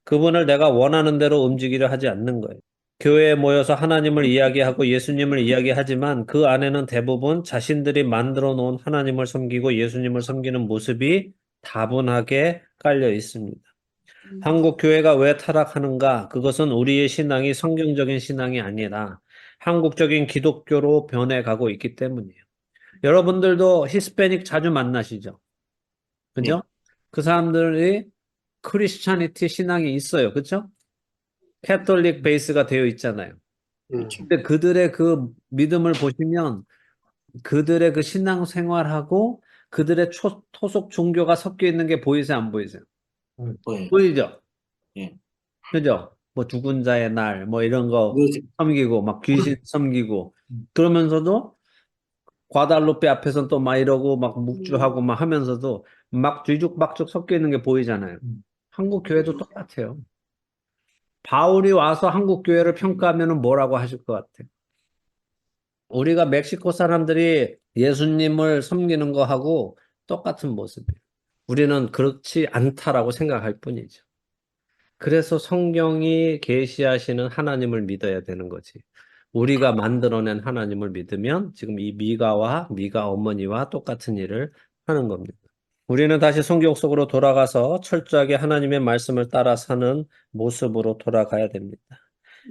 그분을 내가 원하는 대로 움직이려 하지 않는 거예요. 교회에 모여서 하나님을 이야기하고 예수님을 이야기하지만 그 안에는 대부분 자신들이 만들어 놓은 하나님을 섬기고 예수님을 섬기는 모습이 다분하게 깔려 있습니다. 한국 교회가 왜 타락하는가? 그것은 우리의 신앙이 성경적인 신앙이 아니라 한국적인 기독교로 변해가고 있기 때문이에요. 여러분들도 히스패닉 자주 만나시죠? 그죠? 그 사람들이 크리스찬이티 신앙이 있어요. 그죠? 캐톨릭 베이스가 되어 있잖아요. 근데 그들의 그 믿음을 보시면 그들의 그 신앙 생활하고 그들의 토속 종교가 섞여 있는 게 보이세요? 안 보이세요? 보여요. 보이죠? 예. 그죠? 뭐 죽은 자의 날, 뭐 이런 거 그거지. 섬기고, 막 귀신 섬기고, 그러면서도 과달로페 앞에서 또 막 이러고, 막 묵주하고 막 하면서도 막 뒤죽박죽 섞여 있는 게 보이잖아요. 한국 교회도 똑같아요. 바울이 와서 한국 교회를 평가하면 뭐라고 하실 것 같아요? 우리가 멕시코 사람들이 예수님을 섬기는 거하고 똑같은 모습이에요. 우리는 그렇지 않다라고 생각할 뿐이죠. 그래서 성경이 계시하시는 하나님을 믿어야 되는 거지. 우리가 만들어낸 하나님을 믿으면 지금 이 미가 어머니와 똑같은 일을 하는 겁니다. 우리는 다시 성경 속으로 돌아가서 철저하게 하나님의 말씀을 따라 사는 모습으로 돌아가야 됩니다.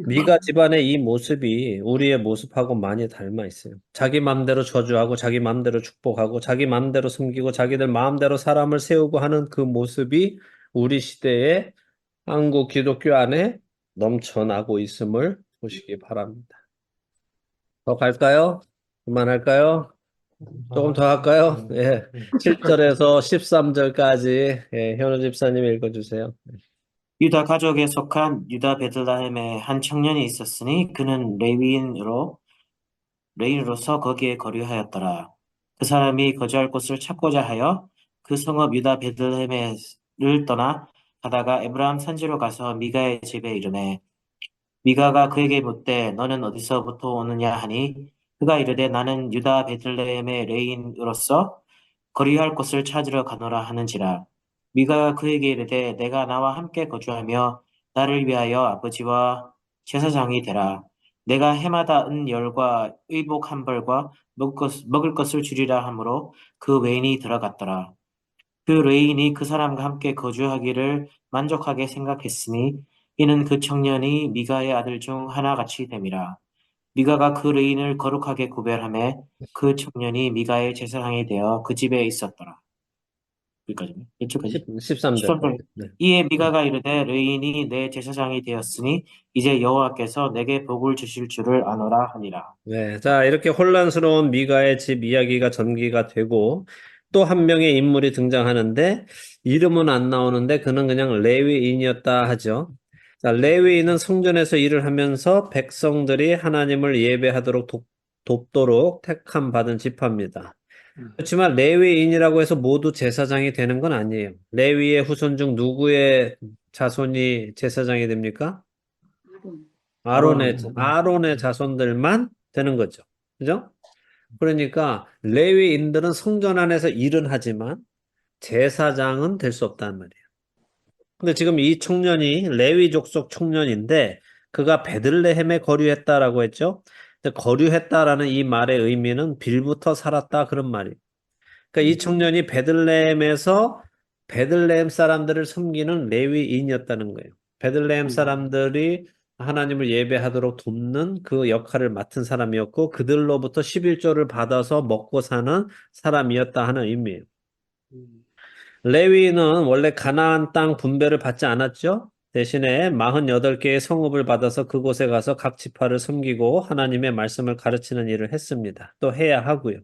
미가 집안의 이 모습이 우리의 모습하고 많이 닮아 있어요. 자기 마음대로 저주하고 자기 마음대로 축복하고 자기 마음대로 섬기고 자기들 마음대로 사람을 세우고 하는 그 모습이 우리 시대의 한국 기독교 안에 넘쳐나고 있음을 보시기 바랍니다. 더 갈까요? 그만할까요? 조금 더 할까요? 예. 7절에서 13절까지 현우 집사님 읽어주세요. 유다 가족에 속한 유다 베들레헴에 한 청년이 있었으니 그는 레위인으로서 거기에 거류하였더라. 그 사람이 거주할 곳을 찾고자 하여 그 성읍 유다 베들레헴을 떠나 가다가 에브라임 산지로 가서 미가의 집에 이르매 미가가 그에게 묻되 너는 어디서부터 오느냐 하니 그가 이르되 나는 유다 베들레헴의 레인으로서 거류할 곳을 찾으러 가노라 하는지라. 미가가 그에게 이르되 내가 나와 함께 거주하며 나를 위하여 아버지와 제사장이 되라. 내가 해마다 은 열과 의복 한 벌과 먹을 것을 주리라 하므로 그 외인이 들어갔더라. 그 레인이 그 사람과 함께 거주하기를 만족하게 생각했으니 이는 그 청년이 미가의 아들 중 하나같이 됨이라. 미가가 그 레인을 거룩하게 구별하매 그 청년이 미가의 제사장이 되어 그 집에 있었더라. 여기까지네. 이쪽까지. 13절. 13절. 네. 이에 미가가 이르되 레인이 내 제사장이 되었으니 이제 여호와께서 내게 복을 주실 줄을 아노라 하니라. 네, 자, 이렇게 혼란스러운 미가의 집 이야기가 전개가 되고 또 한 명의 인물이 등장하는데 이름은 안 나오는데 그는 그냥 레위인이었다 하죠. 자, 레위인은 성전에서 일을 하면서 백성들이 하나님을 예배하도록 돕도록 택함 받은 지파입니다. 그렇지만 레위인이라고 해서 모두 제사장이 되는 건 아니에요. 레위의 후손 중 누구의 자손이 제사장이 됩니까? 아론의 자손들만 되는 거죠. 그죠? 그러니까 레위인들은 성전 안에서 일은 하지만 제사장은 될 수 없다는 말이에요. 근데 지금 이 청년이 레위 족속 청년인데 그가 베들레헴에 거류했다라고 했죠. 근데 거류했다라는 이 말의 의미는 빌부터 살았다 그런 말이에요. 그러니까 이 청년이 베들레헴에서 베들레헴 사람들을 섬기는 레위인이었다는 거예요. 베들레헴 사람들이 하나님을 예배하도록 돕는 그 역할을 맡은 사람이었고 그들로부터 11조를 받아서 먹고 사는 사람이었다 하는 의미예요. 레위인은 원래 가나안 땅 분배를 받지 않았죠. 대신에 48개의 성읍을 받아서 그곳에 가서 각 지파를 섬기고 하나님의 말씀을 가르치는 일을 했습니다. 또 해야 하고요.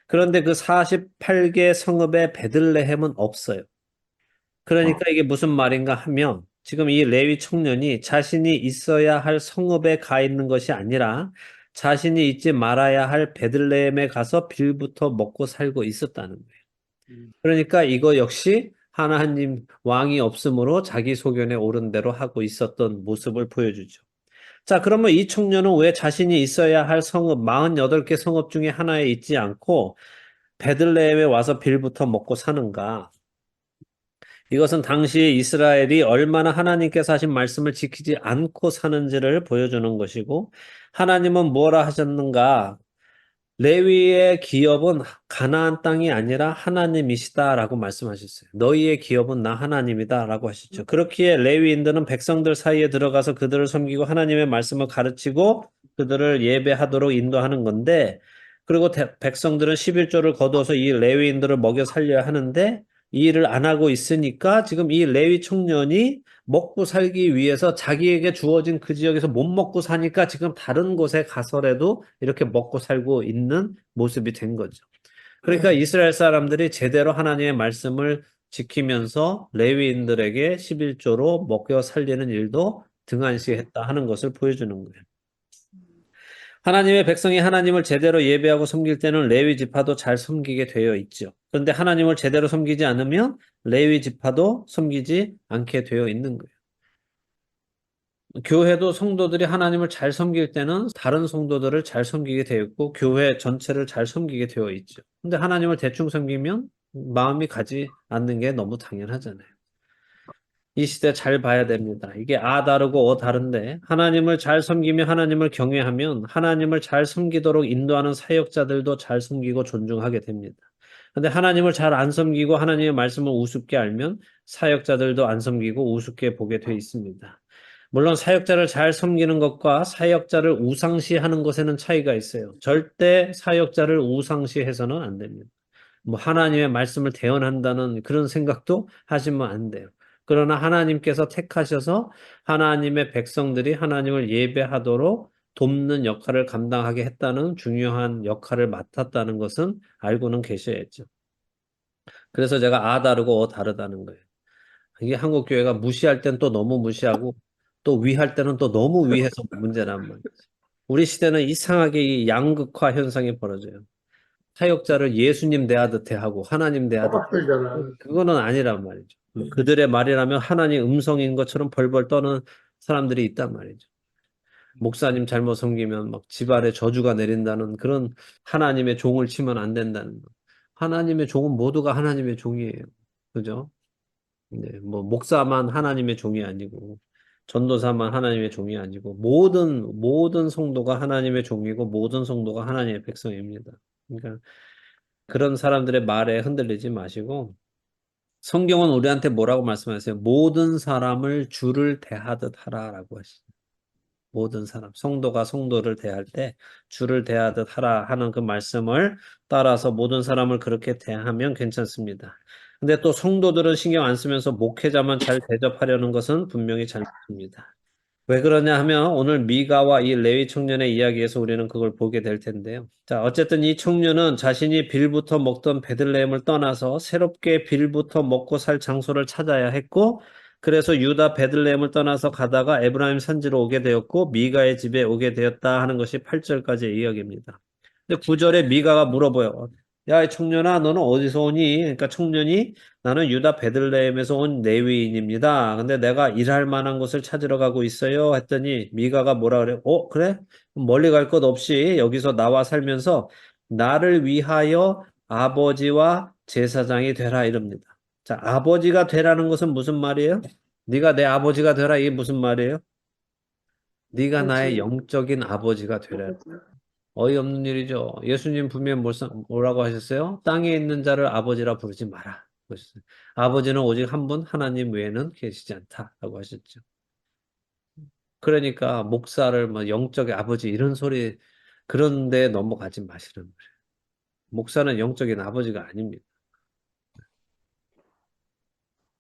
그런데 그 48개 성읍에 베들레헴은 없어요. 그러니까 이게 무슨 말인가 하면 지금 이 레위 청년이 자신이 있어야 할 성읍에 가 있는 것이 아니라 자신이 있지 말아야 할 베들레헴에 가서 빌부터 먹고 살고 있었다는 거예요. 그러니까 이거 역시 하나님 왕이 없으므로 자기 소견에 옳은 대로 하고 있었던 모습을 보여주죠. 자, 그러면 이 청년은 왜 자신이 있어야 할 성읍, 48개 성읍 중에 하나에 있지 않고 베들레헴에 와서 빌부터 먹고 사는가? 이것은 당시 이스라엘이 얼마나 하나님께서 하신 말씀을 지키지 않고 사는지를 보여주는 것이고, 하나님은 뭐라 하셨는가? 레위의 기업은 가나안 땅이 아니라 하나님이시다라고 말씀하셨어요. 너희의 기업은 나 하나님이다라고 하셨죠. 그렇기에 레위인들은 백성들 사이에 들어가서 그들을 섬기고 하나님의 말씀을 가르치고 그들을 예배하도록 인도하는 건데, 그리고 백성들은 11조를 거둬서 이 레위인들을 먹여 살려야 하는데 이 일을 안 하고 있으니까 지금 이 레위 청년이 먹고 살기 위해서 자기에게 주어진 그 지역에서 못 먹고 사니까 지금 다른 곳에 가서라도 이렇게 먹고 살고 있는 모습이 된 거죠. 그러니까 이스라엘 사람들이 제대로 하나님의 말씀을 지키면서 레위인들에게 11조로 먹여 살리는 일도 등한시했다 하는 것을 보여주는 거예요. 하나님의 백성이 하나님을 제대로 예배하고 섬길 때는 레위 지파도 잘 섬기게 되어 있죠. 그런데 하나님을 제대로 섬기지 않으면 레위 지파도 섬기지 않게 되어 있는 거예요. 교회도 성도들이 하나님을 잘 섬길 때는 다른 성도들을 잘 섬기게 되어 있고 교회 전체를 잘 섬기게 되어 있죠. 근데 하나님을 대충 섬기면 마음이 가지 않는 게 너무 당연하잖아요. 이 시대 잘 봐야 됩니다. 이게 아 다르고 어 다른데 하나님을 잘 섬기며 하나님을 경외하면 하나님을 잘 섬기도록 인도하는 사역자들도 잘 섬기고 존중하게 됩니다. 근데 하나님을 잘 안 섬기고 하나님의 말씀을 우습게 알면 사역자들도 안 섬기고 우습게 보게 돼 있습니다. 물론 사역자를 잘 섬기는 것과 사역자를 우상시하는 것에는 차이가 있어요. 절대 사역자를 우상시해서는 안 됩니다. 뭐 하나님의 말씀을 대언한다는 그런 생각도 하시면 안 돼요. 그러나 하나님께서 택하셔서 하나님의 백성들이 하나님을 예배하도록 돕는 역할을 감당하게 했다는 중요한 역할을 맡았다는 것은 알고는 계셔야죠. 그래서 제가 아 다르고 어 다르다는 거예요. 이게 한국 교회가 무시할 땐 또 너무 무시하고 또 위할 때는 또 너무 위해서 문제란 말이죠. 우리 시대는 이상하게 이 양극화 현상이 벌어져요. 사역자를 예수님 대하듯 대하고 하나님 대하듯 빡들잖아. 그거는 아니란 말이죠. 그들의 말이라면 하나님 음성인 것처럼 벌벌 떠는 사람들이 있단 말이죠. 목사님 잘못 섬기면 막 집안에 저주가 내린다는 그런 하나님의 종을 치면 안 된다는 거. 하나님의 종은 모두가 하나님의 종이에요. 그죠? 네, 뭐 목사만 하나님의 종이 아니고 전도사만 하나님의 종이 아니고 모든 성도가 하나님의 종이고 모든 성도가 하나님의 백성입니다. 그러니까 그런 사람들의 말에 흔들리지 마시고 성경은 우리한테 뭐라고 말씀하세요? 모든 사람을 주를 대하듯 하라라고 하시죠. 모든 사람, 성도가 성도를 대할 때 주를 대하듯 하라 하는 그 말씀을 따라서 모든 사람을 그렇게 대하면 괜찮습니다. 근데 또 성도들은 신경 안 쓰면서 목회자만 잘 대접하려는 것은 분명히 잘못입니다. 왜 그러냐 하면 오늘 미가와 이 레위 청년의 이야기에서 우리는 그걸 보게 될 텐데요. 자, 어쨌든 이 청년은 자신이 빌부터 먹던 베들레헴을 떠나서 새롭게 빌부터 먹고 살 장소를 찾아야 했고, 그래서 유다 베들레헴을 떠나서 가다가 에브라임 산지로 오게 되었고, 미가의 집에 오게 되었다 하는 것이 8절까지의 이야기입니다. 근데 9절에 미가가 물어봐요. 야, 이 청년아, 너는 어디서 오니? 그러니까 청년이 나는 유다 베들레헴에서 온 레위인입니다. 근데 내가 일할 만한 곳을 찾으러 가고 있어요. 했더니 미가가 뭐라 그래? 그래? 멀리 갈 것 없이 여기서 나와 살면서 나를 위하여 아버지와 제사장이 되라 이럽니다. 자, 아버지가 되라는 것은 무슨 말이에요? 네가 내 아버지가 되라 이게 무슨 말이에요? 네가 나의 영적인 아버지가 되라. 어이없는 일이죠. 예수님 분명히 뭐라고 하셨어요? 땅에 있는 자를 아버지라 부르지 마라. 그러셨어요. 아버지는 오직 한 분 하나님 외에는 계시지 않다라고 하셨죠. 그러니까 목사를 뭐 영적의 아버지 이런 소리 그런 데 넘어가지 마시는 거예요. 목사는 영적인 아버지가 아닙니다.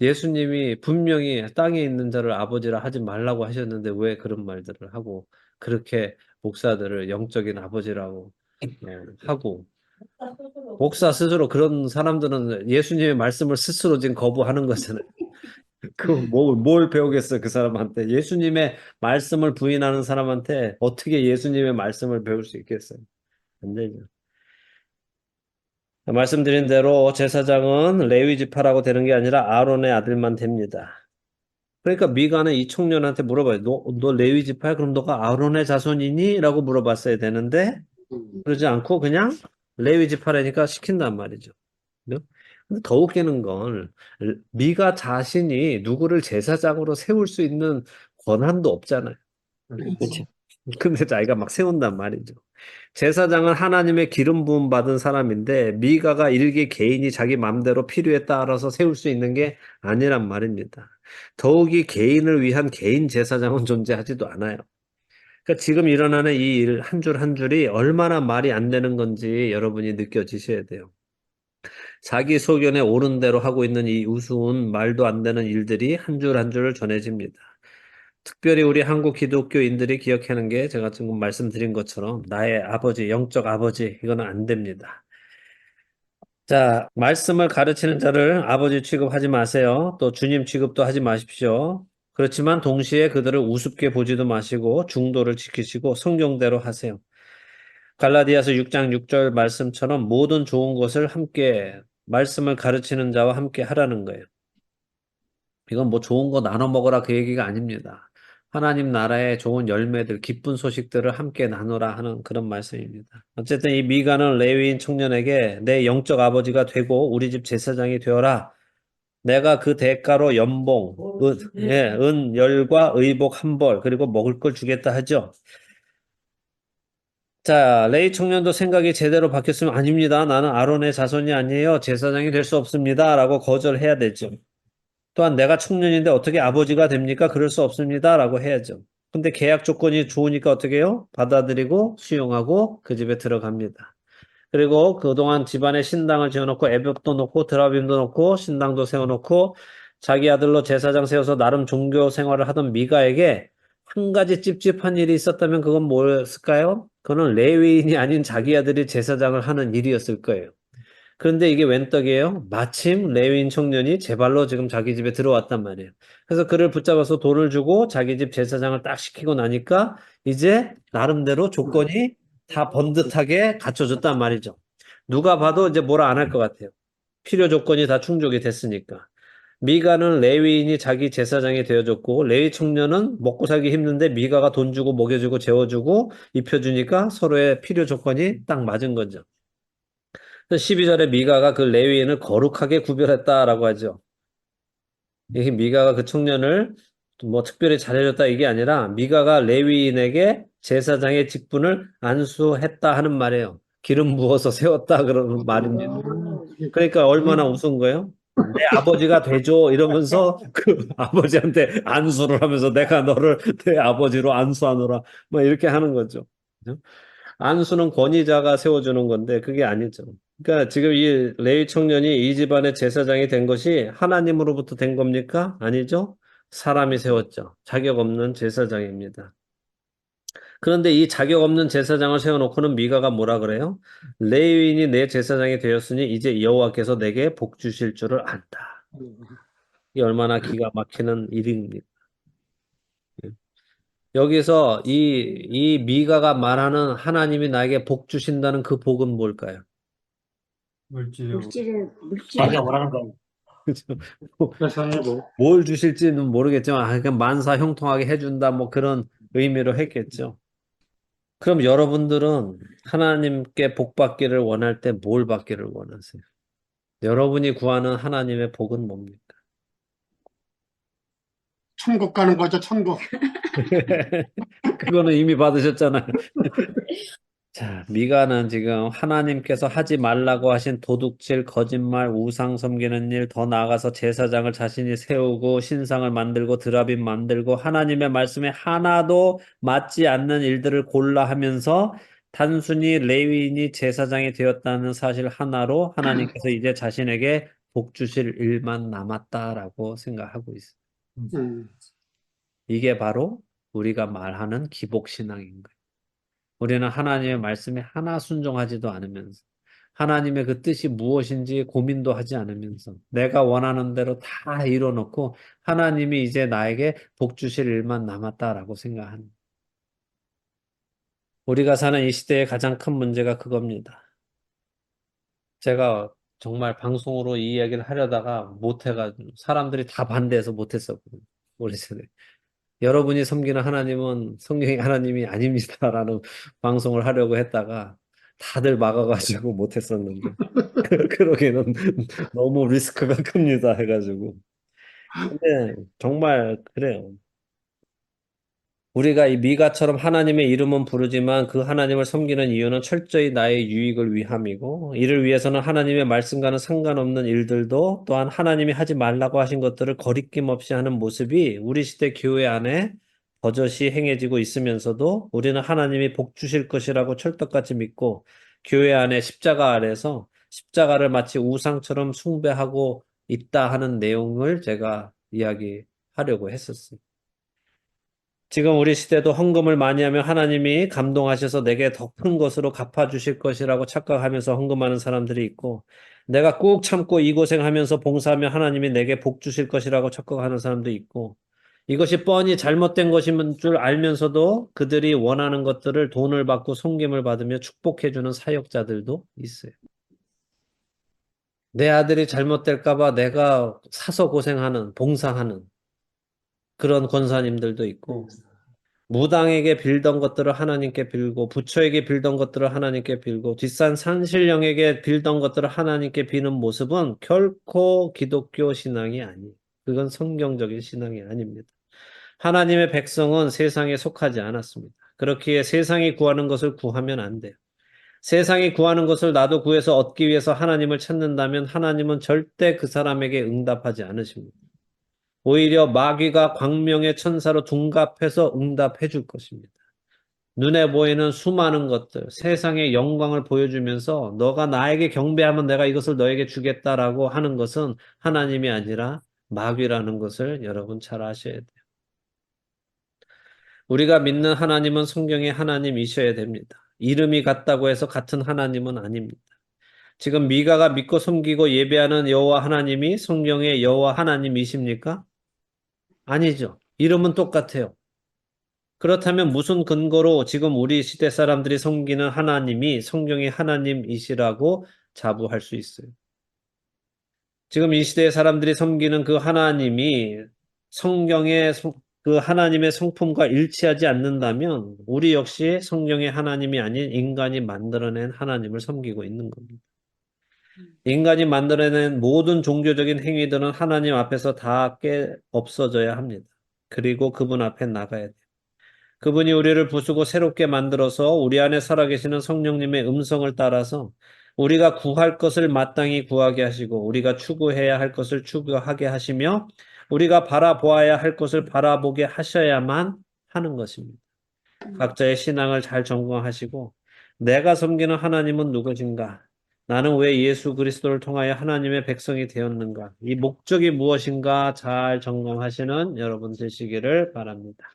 예수님이 분명히 땅에 있는 자를 아버지라 하지 말라고 하셨는데 왜 그런 말들을 하고 그렇게 목사들을 영적인 아버지라고 하고 목사 스스로 그런 사람들은 예수님의 말씀을 스스로 지금 거부하는 거잖아요. 뭘 배우겠어요, 그 사람한테. 예수님의 말씀을 부인하는 사람한테 어떻게 예수님의 말씀을 배울 수 있겠어요? 안 되죠. 말씀드린 대로 제사장은 레위 지파라고 되는 게 아니라 아론의 아들만 됩니다. 그러니까 미가는 이 청년한테 물어봐요. 너 레위 지파야? 그럼 너가 아론의 자손이니? 라고 물어봤어야 되는데 그러지 않고 그냥 레위 지파라니까 시킨단 말이죠. 그죠? 근데 더 웃기는 건 미가 자신이 누구를 제사장으로 세울 수 있는 권한도 없잖아요. 그렇죠. 근데 자기가 막 세운단 말이죠. 제사장은 하나님의 기름 부음 받은 사람인데 미가가 일개 개인이 자기 맘대로 필요에 따라서 세울 수 있는 게 아니란 말입니다. 더욱이 개인을 위한 개인 제사장은 존재하지도 않아요. 그러니까 지금 일어나는 이 일 한 줄 한 줄이 얼마나 말이 안 되는 건지 여러분이 느껴지셔야 돼요. 자기 소견에 옳은 대로 하고 있는 이 우스운 말도 안 되는 일들이 한 줄 한 줄 전해집니다. 특별히 우리 한국 기독교인들이 기억하는 게 제가 지금 말씀드린 것처럼 나의 아버지, 영적 아버지, 이거는 안 됩니다. 자, 말씀을 가르치는 자를 아버지 취급하지 마세요. 또 주님 취급도 하지 마십시오. 그렇지만 동시에 그들을 우습게 보지도 마시고 중도를 지키시고 성경대로 하세요. 갈라디아서 6장 6절 말씀처럼 모든 좋은 것을 함께 말씀을 가르치는 자와 함께 하라는 거예요. 이건 뭐 좋은 거 나눠 먹어라 그 얘기가 아닙니다. 하나님 나라의 좋은 열매들, 기쁜 소식들을 함께 나누라 하는 그런 말씀입니다. 어쨌든 이 미가는 레위인 청년에게 내 영적 아버지가 되고 우리 집 제사장이 되어라. 내가 그 대가로 연봉, 열과 의복 한 벌, 그리고 먹을 걸 주겠다 하죠. 자, 레위 청년도 생각이 제대로 바뀌었으면 아닙니다. 나는 아론의 자손이 아니에요. 제사장이 될 수 없습니다. 라고 거절해야 되죠. 또한 내가 청년인데 어떻게 아버지가 됩니까? 그럴 수 없습니다. 라고 해야죠. 근데 계약 조건이 좋으니까 어떻게 해요? 받아들이고 수용하고 그 집에 들어갑니다. 그리고 그동안 집안에 신당을 지어놓고 애벽도 놓고 드라빔도 놓고 신당도 세워놓고 자기 아들로 제사장 세워서 나름 종교 생활을 하던 미가에게 한 가지 찝찝한 일이 있었다면 그건 뭐였을까요? 그거는 레위인이 아닌 자기 아들이 제사장을 하는 일이었을 거예요. 그런데 이게 웬 떡이에요? 마침 레위인 청년이 제 발로 지금 자기 집에 들어왔단 말이에요. 그래서 그를 붙잡아서 돈을 주고 자기 집 제사장을 딱 시키고 나니까 이제 나름대로 조건이 다 번듯하게 갖춰졌단 말이죠. 누가 봐도 이제 뭐라 안 할 것 같아요. 필요 조건이 다 충족이 됐으니까. 미가는 레위인이 자기 제사장이 되어줬고 레위 청년은 먹고 살기 힘든데 미가가 돈 주고 먹여주고 재워주고 입혀주니까 서로의 필요 조건이 딱 맞은 거죠. 12절에 미가가 그 레위인을 거룩하게 구별했다라고 하죠. 이게 미가가 그 청년을 뭐 특별히 잘해줬다 이게 아니라 미가가 레위인에게 제사장의 직분을 안수했다 하는 말이에요. 기름 부어서 세웠다 그러는 말입니다. 그러니까 얼마나 우스운 거예요? 내 아버지가 되죠 이러면서 그 아버지한테 안수를 하면서 내가 너를 내 아버지로 안수하노라 뭐 이렇게 하는 거죠. 그죠? 안수는 권위자가 세워주는 건데 그게 아니죠. 그러니까 지금 이 레위 청년이 이 집안의 제사장이 된 것이 하나님으로부터 된 겁니까? 아니죠. 사람이 세웠죠. 자격 없는 제사장입니다. 그런데 이 자격 없는 제사장을 세워놓고는 미가가 뭐라 그래요? 레위인이 내 제사장이 되었으니 이제 여호와께서 내게 복 주실 줄을 안다. 이 얼마나 기가 막히는 일입니까? 여기서 이 미가가 말하는 하나님이 나에게 복 주신다는 그 복은 뭘까요? 물질로 자기가 뭐라는 거 그죠? 세상에 뭐 뭘 주실지는 모르겠지만, 그냥 만사 형통하게 해준다, 뭐 그런 의미로 했겠죠. 그럼 여러분들은 하나님께 복 받기를 원할 때 뭘 받기를 원하세요? 여러분이 구하는 하나님의 복은 뭡니까? 천국 가는 거죠, 천국. 그거는 이미 받으셨잖아요. 자, 미가는 지금 하나님께서 하지 말라고 하신 도둑질, 거짓말, 우상 섬기는 일, 더 나아가서 제사장을 자신이 세우고 신상을 만들고 드라빔 만들고 하나님의 말씀에 하나도 맞지 않는 일들을 골라 하면서 단순히 레위인이 제사장이 되었다는 사실 하나로 하나님께서 이제 자신에게 복 주실 일만 남았다라고 생각하고 있어요. 음, 이게 바로 우리가 말하는 기복신앙인 거예요. 우리는 하나님의 말씀에 하나 순종하지도 않으면서 하나님의 그 뜻이 무엇인지 고민도 하지 않으면서 내가 원하는 대로 다 이뤄놓고 하나님이 이제 나에게 복 주실 일만 남았다라고 생각하는 우리가 사는 이 시대의 가장 큰 문제가 그겁니다. 제가 정말 방송으로 이 이야기를 하려다가 못해가지고 사람들이 다 반대해서 못했었거든요. 오래전에. 여러분이 섬기는 하나님은 성경의 하나님이 아닙니다라는 방송을 하려고 했다가 다들 막아가지고 못했었는데 그러기에는 너무 리스크가 큽니다 해가지고. 근데 정말 그래요. 우리가 이 미가처럼 하나님의 이름은 부르지만 그 하나님을 섬기는 이유는 철저히 나의 유익을 위함이고, 이를 위해서는 하나님의 말씀과는 상관없는 일들도 또한 하나님이 하지 말라고 하신 것들을 거리낌 없이 하는 모습이 우리 시대 교회 안에 버젓이 행해지고 있으면서도 우리는 하나님이 복 주실 것이라고 철떡같이 믿고 교회 안에 십자가 아래서 십자가를 마치 우상처럼 숭배하고 있다 하는 내용을 제가 이야기하려고 했었어요. 지금 우리 시대도 헌금을 많이 하면 하나님이 감동하셔서 내게 더 큰 것으로 갚아주실 것이라고 착각하면서 헌금하는 사람들이 있고, 내가 꾹 참고 이 고생하면서 봉사하면 하나님이 내게 복 주실 것이라고 착각하는 사람도 있고, 이것이 뻔히 잘못된 것인 줄 알면서도 그들이 원하는 것들을 돈을 받고 섬김을 받으며 축복해주는 사역자들도 있어요. 내 아들이 잘못될까봐 내가 사서 고생하는, 봉사하는 그런 권사님들도 있고, 무당에게 빌던 것들을 하나님께 빌고, 부처에게 빌던 것들을 하나님께 빌고, 뒷산 산신령에게 빌던 것들을 하나님께 비는 모습은 결코 기독교 신앙이 아니에요. 그건 성경적인 신앙이 아닙니다. 하나님의 백성은 세상에 속하지 않았습니다. 그렇기에 세상이 구하는 것을 구하면 안 돼요. 세상이 구하는 것을 나도 구해서 얻기 위해서 하나님을 찾는다면 하나님은 절대 그 사람에게 응답하지 않으십니다. 오히려 마귀가 광명의 천사로 둔갑해서 응답해 줄 것입니다. 눈에 보이는 수많은 것들, 세상의 영광을 보여주면서 너가 나에게 경배하면 내가 이것을 너에게 주겠다라고 하는 것은 하나님이 아니라 마귀라는 것을 여러분 잘 아셔야 돼요. 우리가 믿는 하나님은 성경의 하나님이셔야 됩니다. 이름이 같다고 해서 같은 하나님은 아닙니다. 지금 미가가 믿고 섬기고 예배하는 여호와 하나님이 성경의 여호와 하나님이십니까? 아니죠. 이름은 똑같아요. 그렇다면 무슨 근거로 지금 우리 시대 사람들이 섬기는 하나님이 성경의 하나님이시라고 자부할 수 있어요? 지금 이 시대의 사람들이 섬기는 그 하나님이 성경의 그 하나님의 성품과 일치하지 않는다면 우리 역시 성경의 하나님이 아닌 인간이 만들어낸 하나님을 섬기고 있는 겁니다. 인간이 만들어낸 모든 종교적인 행위들은 하나님 앞에서 다 없어져야 합니다. 그리고 그분 앞에 나가야 돼요. 그분이 우리를 부수고 새롭게 만들어서 우리 안에 살아계시는 성령님의 음성을 따라서 우리가 구할 것을 마땅히 구하게 하시고 우리가 추구해야 할 것을 추구하게 하시며 우리가 바라보아야 할 것을 바라보게 하셔야만 하는 것입니다. 각자의 신앙을 잘 점검하시고 내가 섬기는 하나님은 누구신가? 나는 왜 예수 그리스도를 통하여 하나님의 백성이 되었는가? 이 목적이 무엇인가 잘 점검하시는 여러분 되시기를 바랍니다.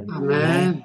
아멘.